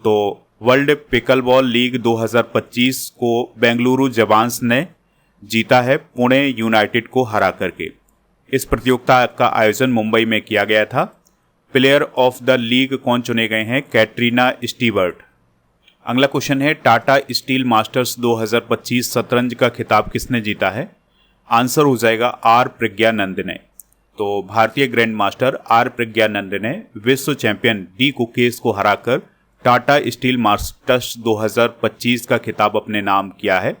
तो वर्ल्ड पिकल बॉल लीग 2025 को बेंगलुरु जबान्स ने जीता है पुणे यूनाइटेड को हरा करके। इस प्रतियोगिता का आयोजन मुंबई में किया गया था। प्लेयर ऑफ द लीग कौन चुने गए हैं? कैटरीना स्टीवर्ट। अगला क्वेश्चन है टाटा स्टील मास्टर्स 2025 शतरंज का खिताब किसने जीता है? आंसर हो जाएगा आर प्रज्ञानंद ने। तो भारतीय ग्रैंड मास्टर आर प्रज्ञानंद ने विश्व चैंपियन डी कुकेश को हराकर टाटा स्टील मास्टर्स 2025 का खिताब अपने नाम किया है।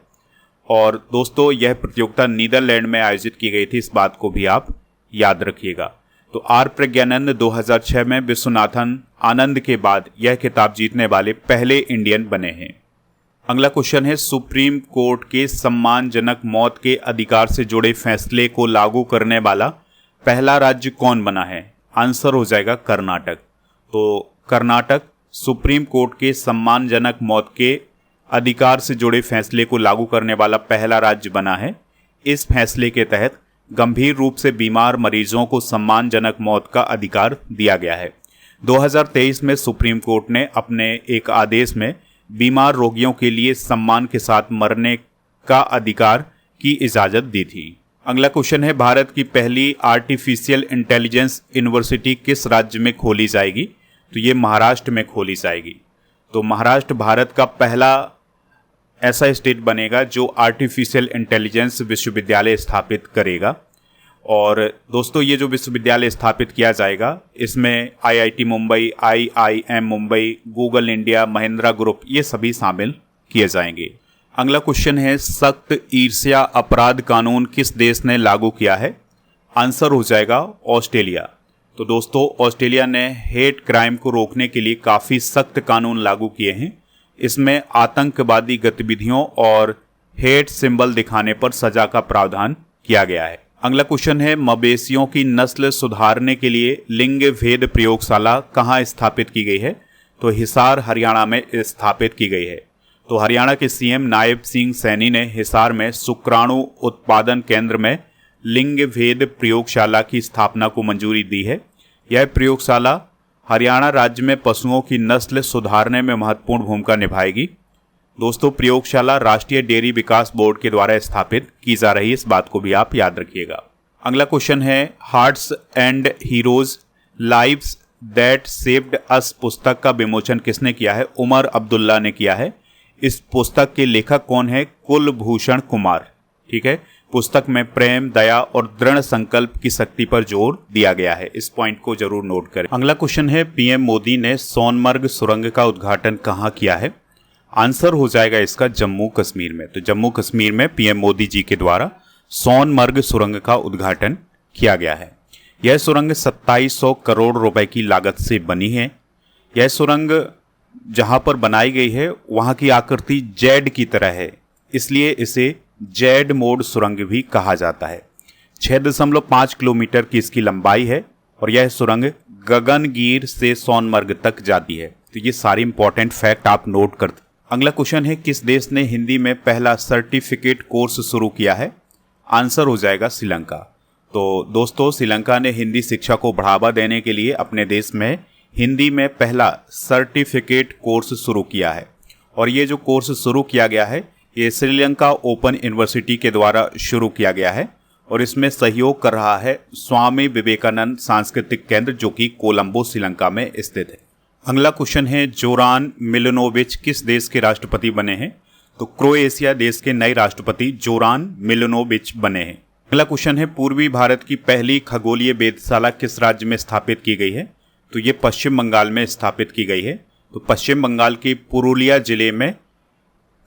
और दोस्तों यह प्रतियोगिता नीदरलैंड में आयोजित की गई थी, इस बात को भी आप याद रखिएगा। तो आर प्रज्ञानंद 2006 में विश्वनाथन आनंद के बाद यह खिताब जीतने वाले पहले इंडियन बने हैं। अगला क्वेश्चन है सुप्रीम कोर्ट के सम्मानजनक मौत के अधिकार से जुड़े फैसले को लागू करने वाला पहला राज्य कौन बना है? आंसर हो जाएगा कर्नाटक। तो कर्नाटक सुप्रीम कोर्ट के सम्मानजनक मौत के अधिकार से जुड़े फैसले को लागू करने वाला पहला राज्य बना है। इस फैसले के तहत गंभीर रूप से बीमार मरीजों को सम्मानजनक मौत का अधिकार दिया गया है। 2023 में सुप्रीम कोर्ट ने अपने एक आदेश में बीमार रोगियों के लिए सम्मान के साथ मरने का अधिकार की इजाज़त दी थी। अगला क्वेश्चन है भारत की पहली आर्टिफिशियल इंटेलिजेंस यूनिवर्सिटी किस राज्य में खोली जाएगी? तो ये महाराष्ट्र में खोली जाएगी। तो महाराष्ट्र भारत का पहला ऐसा स्टेट बनेगा जो आर्टिफिशियल इंटेलिजेंस विश्वविद्यालय स्थापित करेगा। और दोस्तों ये जो विश्वविद्यालय स्थापित किया जाएगा इसमें IIT Mumbai, IIM Mumbai, Google India, Mahindra group ये सभी शामिल किए जाएंगे। अगला क्वेश्चन है सख्त ईर्ष्या अपराध कानून किस देश ने लागू किया है? आंसर हो जाएगा ऑस्ट्रेलिया। तो दोस्तों ऑस्ट्रेलिया ने हेट क्राइम को रोकने के लिए काफ़ी सख्त कानून लागू किए हैं। इसमें आतंकवादी गतिविधियों और हेट सिंबल दिखाने पर सजा का प्रावधान किया गया है। अगला क्वेश्चन है मवेशियों की नस्ल सुधारने के लिए लिंग भेद प्रयोगशाला कहाँ स्थापित की गई है? तो हिसार हरियाणा में स्थापित की गई है। तो हरियाणा के सीएम नायब सिंह सैनी ने हिसार में शुक्राणु उत्पादन केंद्र में लिंग भेद प्रयोगशाला की स्थापना को मंजूरी दी है। यह प्रयोगशाला हरियाणा राज्य में पशुओं की नस्ल सुधारने में महत्वपूर्ण भूमिका निभाएगी। दोस्तों प्रयोगशाला राष्ट्रीय डेयरी विकास बोर्ड के द्वारा स्थापित की जा रही है, इस बात को भी आप याद रखिएगा। अगला क्वेश्चन है hearts and heroes lives that saved us पुस्तक का विमोचन किसने किया है? उमर अब्दुल्ला ने किया है। इस पुस्तक के लेखक कौन है? कुलभूषण कुमार। ठीक है, पुस्तक में प्रेम, दया और दृढ़ संकल्प की शक्ति पर जोर दिया गया है। इस पॉइंट को जरूर नोट करें। अगला क्वेश्चन है पीएम मोदी ने सोनमर्ग सुरंग का उद्घाटन कहाँ किया है? आंसर हो जाएगा इसका जम्मू कश्मीर में। तो जम्मू कश्मीर में पीएम मोदी जी के द्वारा सोनमर्ग सुरंग का उद्घाटन किया गया है। यह सुरंग 2700 करोड़ रुपए की लागत से बनी है। यह सुरंग जहां पर बनाई गई है वहां की आकृति जेड की तरह है, इसलिए इसे जेड मोड सुरंग भी कहा जाता है। 6.5 किलोमीटर की इसकी लंबाई है और यह सुरंग गगनगीर से सोनमर्ग तक जाती है। तो ये सारी इंपॉर्टेंट फैक्ट आप नोट कर। अगला क्वेश्चन है, किस देश ने हिंदी में पहला सर्टिफिकेट कोर्स शुरू किया है? आंसर हो जाएगा श्रीलंका। तो दोस्तों, श्रीलंका ने हिंदी शिक्षा को बढ़ावा देने के लिए अपने देश में हिंदी में पहला सर्टिफिकेट कोर्स शुरू किया है। और ये जो कोर्स शुरू किया गया है ये श्रीलंका ओपन यूनिवर्सिटी के द्वारा शुरू किया गया है और इसमें सहयोग कर रहा है स्वामी विवेकानंद सांस्कृतिक केंद्र, जो कि कोलंबो श्रीलंका में स्थित है। अगला क्वेश्चन है, जोरान मिलिनोविच किस देश के राष्ट्रपति बने हैं? तो क्रोएशिया देश के नए राष्ट्रपति जोरान मिलिनोविच बने हैं। अगला क्वेश्चन है, पूर्वी भारत की पहली खगोलीय वेधशाला किस राज्य में स्थापित की गई है? तो ये पश्चिम बंगाल में स्थापित की गई है। तो पश्चिम बंगाल के पुरुलिया जिले में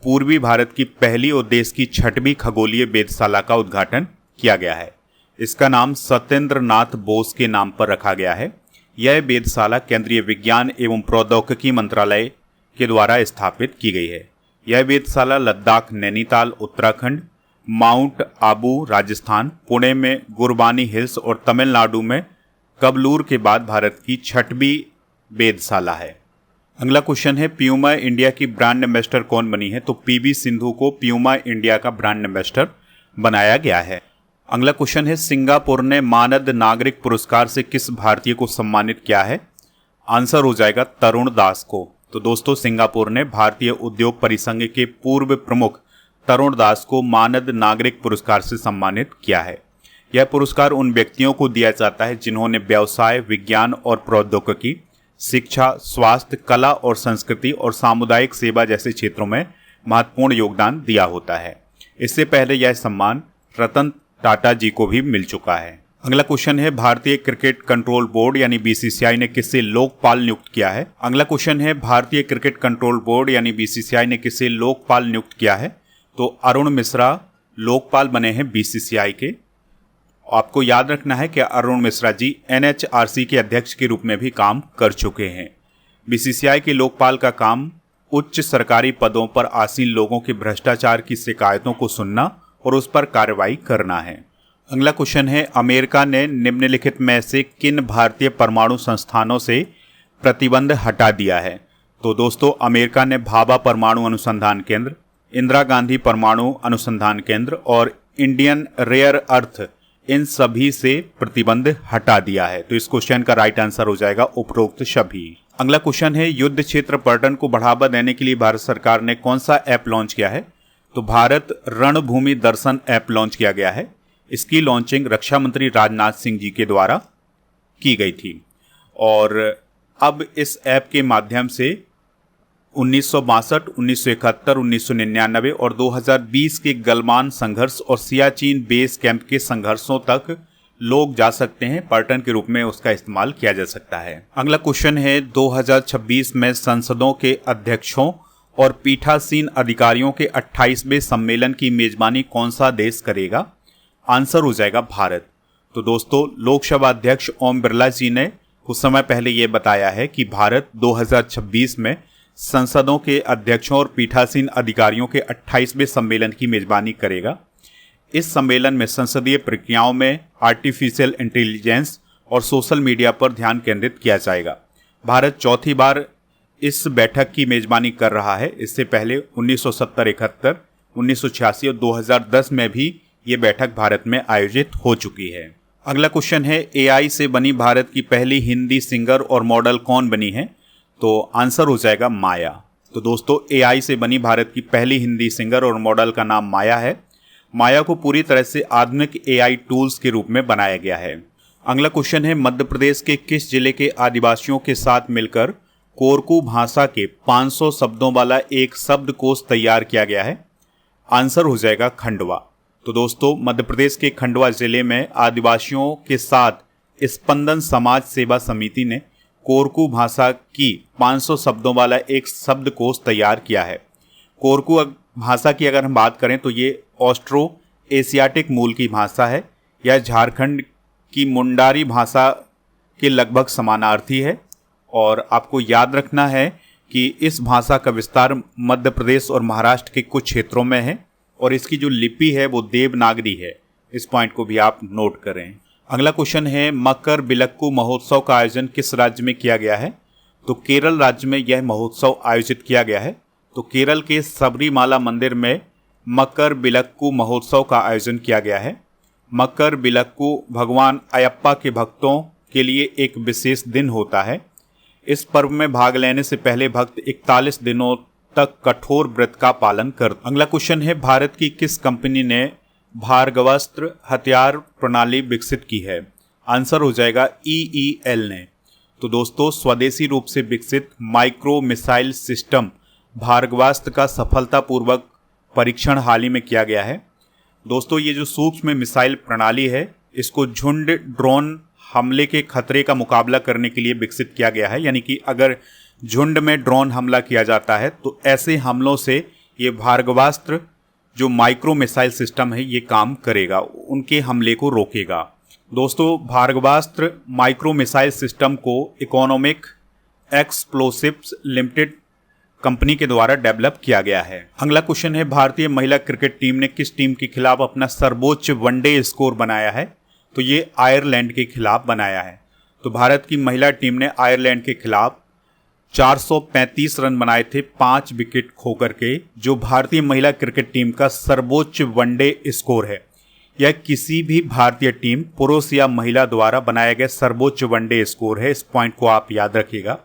पूर्वी भारत की पहली और देश की 6वीं खगोलीय वेधशाला का उद्घाटन किया गया है। इसका नाम सत्येंद्र नाथ बोस के नाम पर रखा गया है। यह वेधशाला केंद्रीय विज्ञान एवं प्रौद्योगिकी मंत्रालय के द्वारा स्थापित की गई है। यह वेधशाला लद्दाख, नैनीताल उत्तराखंड, माउंट आबू राजस्थान, पुणे में गुरबानी हिल्स और तमिलनाडु में कबलूर के बाद भारत की 6वीं वेधशाला है। अगला क्वेश्चन है, प्यूमा इंडिया की ब्रांड एम्बेसडर कौन बनी है? तो पीवी सिंधु को प्यूमा इंडिया का ब्रांड एम्बेसडर बनाया गया है। अगला क्वेश्चन है, सिंगापुर ने मानद नागरिक पुरस्कार से किस भारतीय को सम्मानित किया है? आंसर हो जाएगा तरुण दास को। तो दोस्तों, सिंगापुर ने भारतीय उद्योग परिसंघ के पूर्व प्रमुख तरुण दास को मानद नागरिक पुरस्कार से सम्मानित किया है। यह पुरस्कार उन व्यक्तियों को दिया जाता है जिन्होंने व्यवसाय, विज्ञान और प्रौद्योगिकी, शिक्षा, स्वास्थ्य, कला और संस्कृति और सामुदायिक सेवा जैसे क्षेत्रों में महत्वपूर्ण योगदान दिया होता है। इससे पहले यह सम्मान रतन टाटा जी को भी मिल चुका है। अगला क्वेश्चन है, भारतीय क्रिकेट कंट्रोल बोर्ड यानी बीसीसीआई ने किसे लोकपाल नियुक्त किया है? अगला क्वेश्चन है, भारतीय क्रिकेट कंट्रोल बोर्ड यानी बीसीसीआई ने किसे लोकपाल नियुक्त किया है? तो अरुण मिश्रा लोकपाल बने हैं बीसीसीआई के। आपको याद रखना है कि अरुण मिश्रा जी एनएचआरसी के अध्यक्ष के रूप में भी काम कर चुके हैं। बीसीसीआई के लोकपाल का काम उच्च सरकारी पदों पर आसीन लोगों के भ्रष्टाचार की शिकायतों को सुनना और उस पर कार्रवाई करना है। अगला क्वेश्चन है, अमेरिका ने निम्नलिखित में से किन भारतीय परमाणु संस्थानों से प्रतिबंध हटा दिया है? तो दोस्तों, अमेरिका ने भाभा परमाणु अनुसंधान केंद्र, इंदिरा गांधी परमाणु अनुसंधान केंद्र और इंडियन रेयर अर्थ, इन सभी से प्रतिबंध हटा दिया है। तो इस क्वेश्चन का राइट आंसर हो जाएगा उपरोक्त सभी। अगला क्वेश्चन है, युद्ध क्षेत्र पर्यटन को बढ़ावा देने के लिए भारत सरकार ने कौन सा ऐप लॉन्च किया है? तो भारत रणभूमि दर्शन ऐप लॉन्च किया गया है। इसकी लॉन्चिंग रक्षा मंत्री राजनाथ सिंह जी के द्वारा की गई थी और अब इस ऐप के माध्यम से 1962, 1971, 1999 और 2020 के गलवान संघर्ष और सियाचिन बेस कैंप के संघर्षों तक लोग जा सकते हैं। पर्यटन के रूप में उसका इस्तेमाल किया जा सकता है। अगला क्वेश्चन है, 2026 में संसदों के अध्यक्षों और पीठासीन अधिकारियों के 28वें सम्मेलन की मेजबानी कौन सा देश करेगा? आंसर हो जाएगा भारत। तो दोस्तों, लोकसभा अध्यक्ष ओम बिरला जी ने कुछ समय पहले ये बताया है कि भारत 2026 में संसदों के अध्यक्षों और पीठासीन अधिकारियों के 28वें सम्मेलन की मेजबानी करेगा। इस सम्मेलन में संसदीय प्रक्रियाओं में आर्टिफिशियल इंटेलिजेंस और सोशल मीडिया पर ध्यान केंद्रित किया जाएगा। भारत चौथी बार इस बैठक की मेजबानी कर रहा है। इससे पहले 1970, 71, 1986 और 2010 में भी ये बैठक भारत में आयोजित हो चुकी है। अगला क्वेश्चन है, एआई से बनी भारत की पहली हिंदी सिंगर और मॉडल कौन बनी है? तो आंसर हो जाएगा माया। तो दोस्तों, एआई से बनी भारत की पहली हिंदी सिंगर और मॉडल का नाम माया है। माया को पूरी तरह से आधुनिक एआई टूल्स के रूप में बनाया गया है। अगला क्वेश्चन है, मध्य प्रदेश के किस जिले के आदिवासियों के साथ मिलकर कोरकू भाषा के 500 शब्दों वाला एक शब्दकोश तैयार किया गया है? आंसर हो जाएगा खंडवा। तो दोस्तों, मध्य प्रदेश के खंडवा जिले में आदिवासियों के साथ स्पंदन समाज सेवा समिति ने कोरकू भाषा की 500 शब्दों वाला एक शब्दकोश तैयार किया है। कोरकू भाषा की अगर हम बात करें तो ये ऑस्ट्रो एशियाटिक मूल की भाषा है। यह झारखंड कि मुंडारी भाषा के लगभग समानार्थी है और आपको याद रखना है कि इस भाषा का विस्तार मध्य प्रदेश और महाराष्ट्र के कुछ क्षेत्रों में है और इसकी जो लिपि है वो देवनागरी है। इस पॉइंट को भी आप नोट करें। अगला क्वेश्चन है, मकर बिलक्कू महोत्सव का आयोजन किस राज्य में किया गया है? तो केरल राज्य में यह महोत्सव आयोजित किया गया है। तो केरल के सबरीमाला मंदिर में मकर बिलक्कू महोत्सव का आयोजन किया गया है। मकर बिलक्कू भगवान अयप्पा के भक्तों के लिए एक विशेष दिन होता है। इस पर्व में भाग लेने से पहले भक्त 41 दिनों तक कठोर व्रत का पालन कर। अगला क्वेश्चन है, भारत की किस कंपनी ने भार्गवास्त्र हथियार प्रणाली विकसित की है? आंसर हो जाएगा EEL ने। तो दोस्तों, स्वदेशी रूप से विकसित माइक्रो मिसाइल सिस्टम भार्गवास्त्र का सफलतापूर्वक परीक्षण हाल ही में किया गया है। दोस्तों, ये जो सूक्ष्म मिसाइल प्रणाली है, इसको झुंड ड्रोन हमले के खतरे का मुकाबला करने के लिए विकसित किया गया है। यानी कि अगर झुंड में ड्रोन हमला किया जाता है तो ऐसे हमलों से ये भार्गवास्त्र जो माइक्रो मिसाइल सिस्टम है ये काम करेगा, उनके हमले को रोकेगा। दोस्तों, भार्गवास्त्र माइक्रो मिसाइल सिस्टम को इकोनॉमिक एक्सप्लोसिव्स लिमिटेड कंपनी के द्वारा डेवलप किया गया है। अगला क्वेश्चन है, भारतीय महिला क्रिकेट टीम ने किस टीम के खिलाफ अपना सर्वोच्च वनडे स्कोर बनाया है? तो ये आयरलैंड के खिलाफ बनाया है। तो भारत की महिला टीम ने आयरलैंड के खिलाफ 435 रन बनाए थे 5 विकेट खोकर के, जो भारतीय महिला क्रिकेट टीम का सर्वोच्च वनडे स्कोर है। यह किसी भी भारतीय टीम पुरुष या महिला द्वारा बनाया गया सर्वोच्च वनडे स्कोर है। इस पॉइंट को आप याद रखिएगा।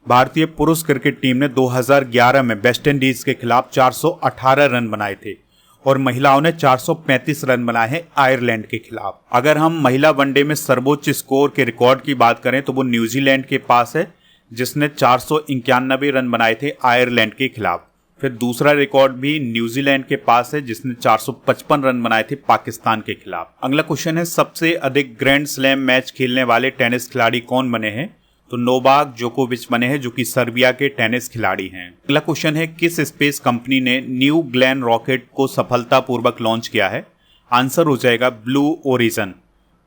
भारतीय पुरुष क्रिकेट टीम ने 2011 में वेस्ट इंडीज के खिलाफ 418 रन बनाए थे और महिलाओं ने 435 रन बनाए हैं आयरलैंड के खिलाफ। अगर हम महिला वनडे में सर्वोच्च स्कोर के रिकॉर्ड की बात करें तो वो न्यूजीलैंड के पास है, जिसने 491 रन बनाए थे आयरलैंड के खिलाफ। फिर दूसरा रिकॉर्ड भी न्यूजीलैंड के पास है, जिसने 455 रन बनाए थे पाकिस्तान के खिलाफ। अगला क्वेश्चन है, सबसे अधिक ग्रैंड स्लैम मैच खेलने वाले टेनिस खिलाड़ी कौन बने हैं? तो नोवाक जोकोविच बने हैं, जो कि सर्बिया के टेनिस खिलाड़ी हैं। अगला क्वेश्चन है, किस स्पेस कंपनी ने न्यू ग्लेन रॉकेट को सफलतापूर्वक लॉन्च किया है? आंसर हो जाएगा ब्लू ओरिजन।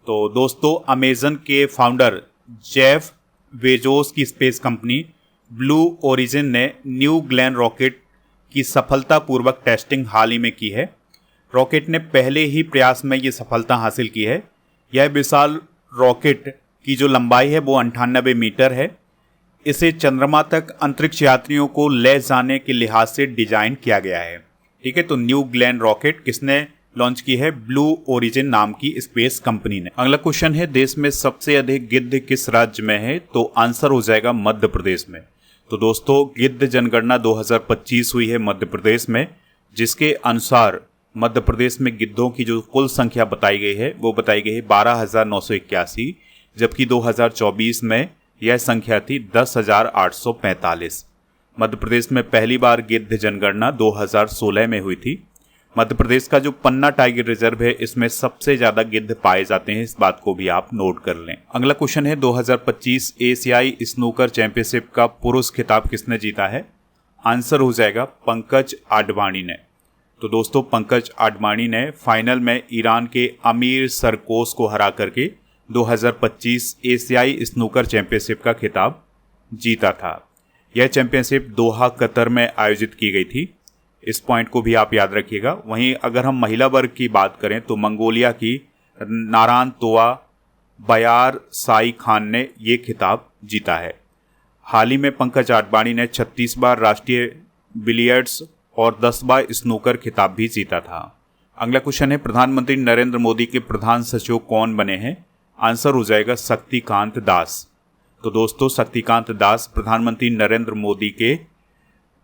तो दोस्तों, अमेजन के फाउंडर जेफ बेजोस की स्पेस कंपनी ब्लू ओरिजिन ने न्यू ग्लेन रॉकेट की सफलतापूर्वक टेस्टिंग हाल ही में की है। रॉकेट ने पहले ही प्रयास में ये सफलता हासिल की है। यह विशाल रॉकेट की जो लंबाई है वो 98 मीटर है। इसे चंद्रमा तक अंतरिक्ष यात्रियों को ले जाने के लिहाज से डिजाइन किया गया है। ठीक है, तो न्यू ग्लेन रॉकेट किसने लॉन्च की है? ब्लू ओरिजिन नाम की स्पेस कंपनी ने। अगला क्वेश्चन है, देश में सबसे अधिक गिद्ध किस राज्य में है? तो आंसर हो जाएगा मध्य प्रदेश में। तो दोस्तों, गिद्ध जनगणना 2025 हुई है मध्य प्रदेश में, जिसके अनुसार मध्य प्रदेश में गिद्धों की जो कुल संख्या बताई गई है वो बताई गई है 12,981, जबकि 2024 में यह संख्या थी 10,845। मध्य प्रदेश में पहली बार गिद्ध जनगणना 2016 में हुई थी। मध्य प्रदेश का जो पन्ना टाइगर रिजर्व है, इसमें सबसे ज्यादा गिद्ध पाए जाते हैं। इस बात को भी आप नोट कर लें। अगला क्वेश्चन है, 2025 एशियाई स्नूकर चैंपियनशिप का पुरुष खिताब किसने जीता है? आंसर हो जाएगा पंकज आडवाणी ने। तो दोस्तों, पंकज आडवाणी ने फाइनल में ईरान के अमीर सरकोस को हरा करके 2025 एशियाई स्नूकर चैंपियनशिप का खिताब जीता था। यह चैंपियनशिप दोहा कतर में आयोजित की गई थी। इस पॉइंट को भी आप याद रखिएगा। वहीं अगर हम महिला वर्ग की बात करें तो मंगोलिया की नारानतोआ बयार साई खान ने ये खिताब जीता है। हाल ही में पंकज आडवाणी ने 36 बार राष्ट्रीय बिलियर्ड्स और 10 बार स्नूकर खिताब भी जीता था। अगला क्वेश्चन है, प्रधानमंत्री नरेंद्र मोदी के प्रधान सचिव कौन बने हैं? आंसर हो जाएगा शक्तिकांत दास। तो दोस्तों, शक्तिकांत दास प्रधानमंत्री नरेंद्र मोदी के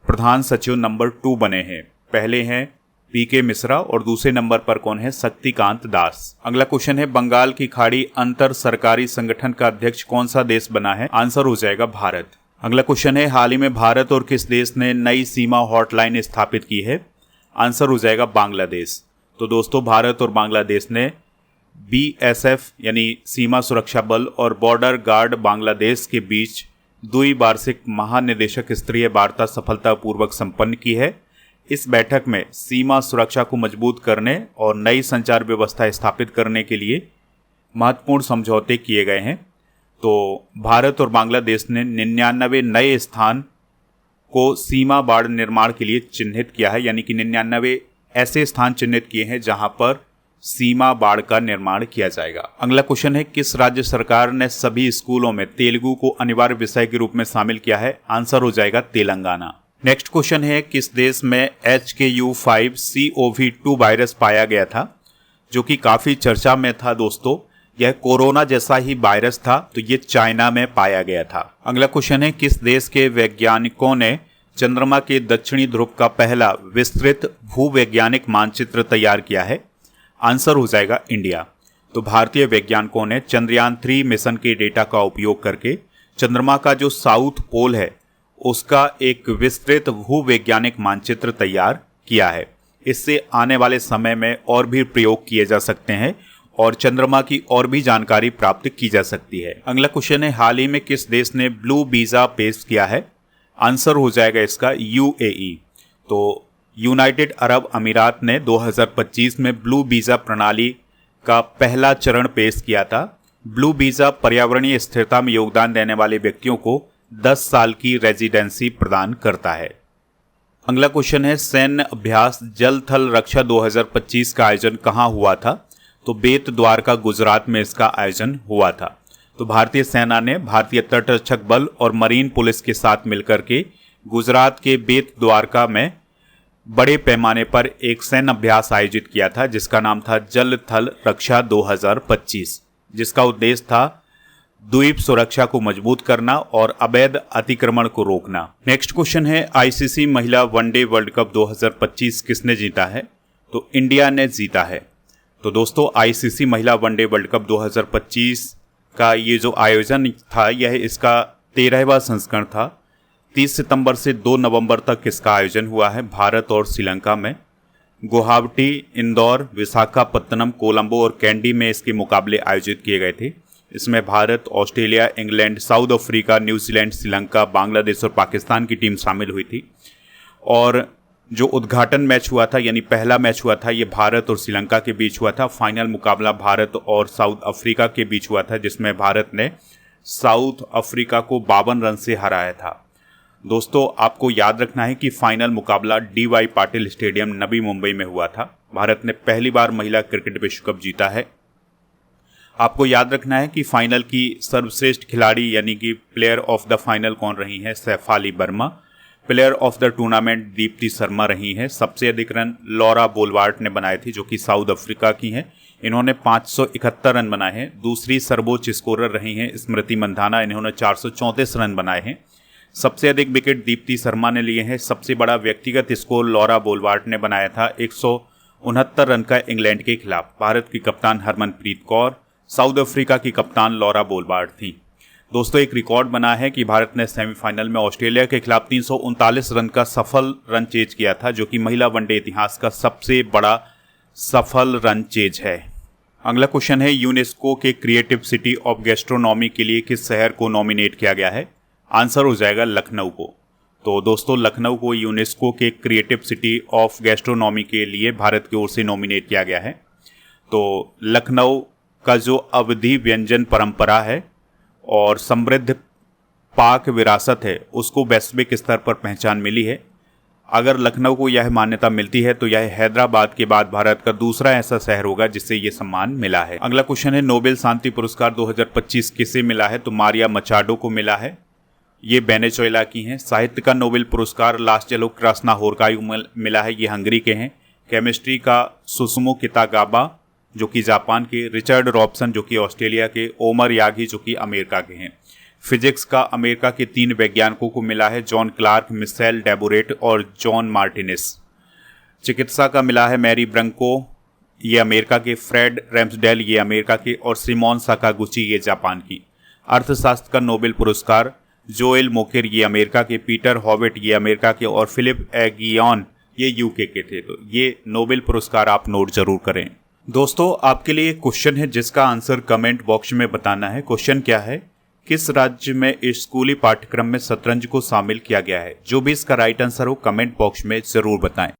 प्रधान सचिव नंबर 2 बने हैं। पहले हैं PK मिश्रा और दूसरे नंबर पर कौन है? शक्तिकांत दास। अगला क्वेश्चन है, बंगाल की खाड़ी अंतर सरकारी संगठन का अध्यक्ष कौन सा देश बना है? आंसर हो जाएगा भारत। अगला क्वेश्चन है, हाल ही में भारत और किस देश ने नई सीमा हॉटलाइन स्थापित की है? आंसर हो जाएगा बांग्लादेश। तो दोस्तों, भारत और बांग्लादेश ने BSF यानी सीमा सुरक्षा बल और बॉर्डर गार्ड बांग्लादेश के बीच द्विवार्षिक महानिदेशक स्तरीय वार्ता सफलतापूर्वक संपन्न की है। इस बैठक में सीमा सुरक्षा को मजबूत करने और नई संचार व्यवस्था स्थापित करने के लिए महत्वपूर्ण समझौते किए गए हैं। तो भारत और बांग्लादेश ने 99 नए स्थान को सीमा बाड़ निर्माण के लिए चिन्हित किया है, यानी कि 99 ऐसे स्थान चिन्हित किए हैं जहां पर सीमा बाड़ का निर्माण किया जाएगा। अगला क्वेश्चन है, किस राज्य सरकार ने सभी स्कूलों में तेलुगु को अनिवार्य विषय के रूप में शामिल किया है? आंसर हो जाएगा तेलंगाना। नेक्स्ट क्वेश्चन है, किस देश में HKU5CoV2 वायरस पाया गया था, जो कि काफी चर्चा में था दोस्तों। यह कोरोना जैसा ही वायरस था, तो ये चाइना में पाया गया था। अगला क्वेश्चन है, किस देश के वैज्ञानिकों ने चंद्रमा के दक्षिणी ध्रुव का पहला विस्तृत भूवैज्ञानिक मानचित्र तैयार किया है? आंसर हो जाएगा इंडिया। तो भारतीय वैज्ञानिकों ने चंद्रयान 3 मिशन के डेटा का उपयोग करके चंद्रमा का जो साउथ पोल है उसका एक विस्तृत भूवैज्ञानिक मानचित्र तैयार किया है। इससे आने वाले समय में और भी प्रयोग किए जा सकते हैं और चंद्रमा की और भी जानकारी प्राप्त की जा सकती है। अगला क्वेश्चन है, हाल ही में किस देश ने ब्लू वीजा पेश किया है? आंसर हो जाएगा इसका UAE। तो यूनाइटेड अरब अमीरात ने 2025 में ब्लू वीजा प्रणाली का पहला चरण पेश किया था। ब्लू वीजा पर्यावरणीय स्थिरता में योगदान देने वाले व्यक्तियों को 10 साल की रेजिडेंसी प्रदान करता है। अगला क्वेश्चन है, सैन्य अभ्यास जल थल रक्षा 2025 का आयोजन कहाँ हुआ था? तो बेत द्वारका गुजरात में इसका आयोजन हुआ था। तो भारतीय सेना ने भारतीय तटरक्षक बल और मरीन पुलिस के साथ मिलकर के गुजरात के बेत द्वारका में बड़े पैमाने पर एक सैन्य अभ्यास आयोजित किया था, जिसका नाम था जल थल रक्षा 2025, जिसका उद्देश्य था द्वीप सुरक्षा को मजबूत करना और अवैध अतिक्रमण को रोकना। नेक्स्ट क्वेश्चन है, ICC महिला वनडे वर्ल्ड कप 2025 किसने जीता है? तो इंडिया ने जीता है। तो दोस्तों, ICC महिला वनडे वर्ल्ड कप 2025 का ये जो आयोजन था, यह इसका 13वां संस्करण था। 30 सितंबर से 2 नवंबर तक इसका आयोजन हुआ है भारत और श्रीलंका में। गुवाहाटी, इंदौर, विशाखापत्तनम, कोलंबो और कैंडी में इसके मुकाबले आयोजित किए गए थे। इसमें Bharat, Australia, England, south Africa, New Zealand, Sri Lanka, Bangladesh और पाकिस्तान की टीम शामिल हुई थी। और जो उद्घाटन मैच हुआ था, यानी पहला मैच हुआ था, ये भारत और श्रीलंका के बीच हुआ था। फाइनल मुकाबला भारत और साउथ अफ्रीका के बीच हुआ था, जिसमें भारत ने साउथ अफ्रीका को 52 रन से हराया था। दोस्तों, आपको याद रखना है कि फाइनल मुकाबला DY पाटिल स्टेडियम नवी मुंबई में हुआ था। भारत ने पहली बार महिला क्रिकेट विश्व कप जीता है। आपको याद रखना है कि फाइनल की सर्वश्रेष्ठ खिलाड़ी यानी कि प्लेयर ऑफ द फाइनल कौन रही हैं? Shafali Verma. Player of the tournament Deepti Sharma रही हैं। सबसे अधिक रन लॉरा बोलवार्ट ने बनाए थे, जो कि साउथ अफ्रीका की हैं। इन्होंने 571 रन बनाए हैं। दूसरी सर्वोच्च स्कोरर रही हैं स्मृति मंधाना, इन्होंने 434 रन बनाए हैं। सबसे अधिक विकेट दीप्ति शर्मा ने लिए हैं। सबसे बड़ा व्यक्तिगत स्कोर लॉरा बोलवार्ट ने बनाया था 169 रन का इंग्लैंड के खिलाफ। भारत की कप्तान हरमनप्रीत कौर, साउथ अफ्रीका की कप्तान लॉरा बोलवार्ट थी। दोस्तों, एक रिकॉर्ड बना है कि भारत ने सेमीफाइनल में ऑस्ट्रेलिया के खिलाफ 339 रन का सफल रन चेज किया था, जो कि महिला वनडे इतिहास का सबसे बड़ा सफल रन चेज है। अगला क्वेश्चन है, यूनेस्को के क्रिएटिव सिटी ऑफ गैस्ट्रोनॉमी के लिए किस शहर को नॉमिनेट किया गया है? आंसर हो जाएगा लखनऊ को। तो दोस्तों, लखनऊ को यूनेस्को के क्रिएटिव सिटी ऑफ गैस्ट्रोनॉमी के लिए भारत की ओर से नॉमिनेट किया गया है। तो लखनऊ का जो अवधी व्यंजन परंपरा है और समृद्ध पाक विरासत है, उसको वैश्विक स्तर पर पहचान मिली है। अगर लखनऊ को यह मान्यता मिलती है तो यह हैदराबाद के बाद भारत का दूसरा ऐसा शहर होगा जिससे ये सम्मान मिला है। अगला क्वेश्चन है, नोबेल शांति पुरस्कार 2025 किसे मिला है? तो मारिया मचाडो को मिला है। ये वेनेजुएला की हैं। साहित्य का नोबेल पुरस्कार लास्टेलो क्रास्नाहोरकायु मिला है, ये हंगरी के हैं। केमिस्ट्री का सुसुमो कितागाबा जो कि जापान के, रिचर्ड रॉबसन जो कि ऑस्ट्रेलिया के, ओमर यागी जो कि अमेरिका के हैं। फिजिक्स का अमेरिका के 3 वैज्ञानिकों को मिला है, जॉन क्लार्क, मिशेल डेबोरेट और जॉन मार्टिनेस। चिकित्सा का मिला है मैरी ब्रंको, ये अमेरिका के, फ्रेड रैम्सडेल ये अमेरिका के, और सिमोन साकागुची ये जापान की। अर्थशास्त्र का नोबेल पुरस्कार जोएल मोकेर ये अमेरिका के, पीटर हॉविट ये अमेरिका के, और फिलिप एगियन ये यूके के थे। तो ये नोबेल पुरस्कार आप नोट जरूर करें। दोस्तों, आपके लिए एक क्वेश्चन है जिसका आंसर कमेंट बॉक्स में बताना है। क्वेश्चन क्या है? किस राज्य में स्कूली पाठ्यक्रम में शतरंज को शामिल किया गया है? जो भी इसका राइट आंसर हो कमेंट बॉक्स में जरूर बताएं।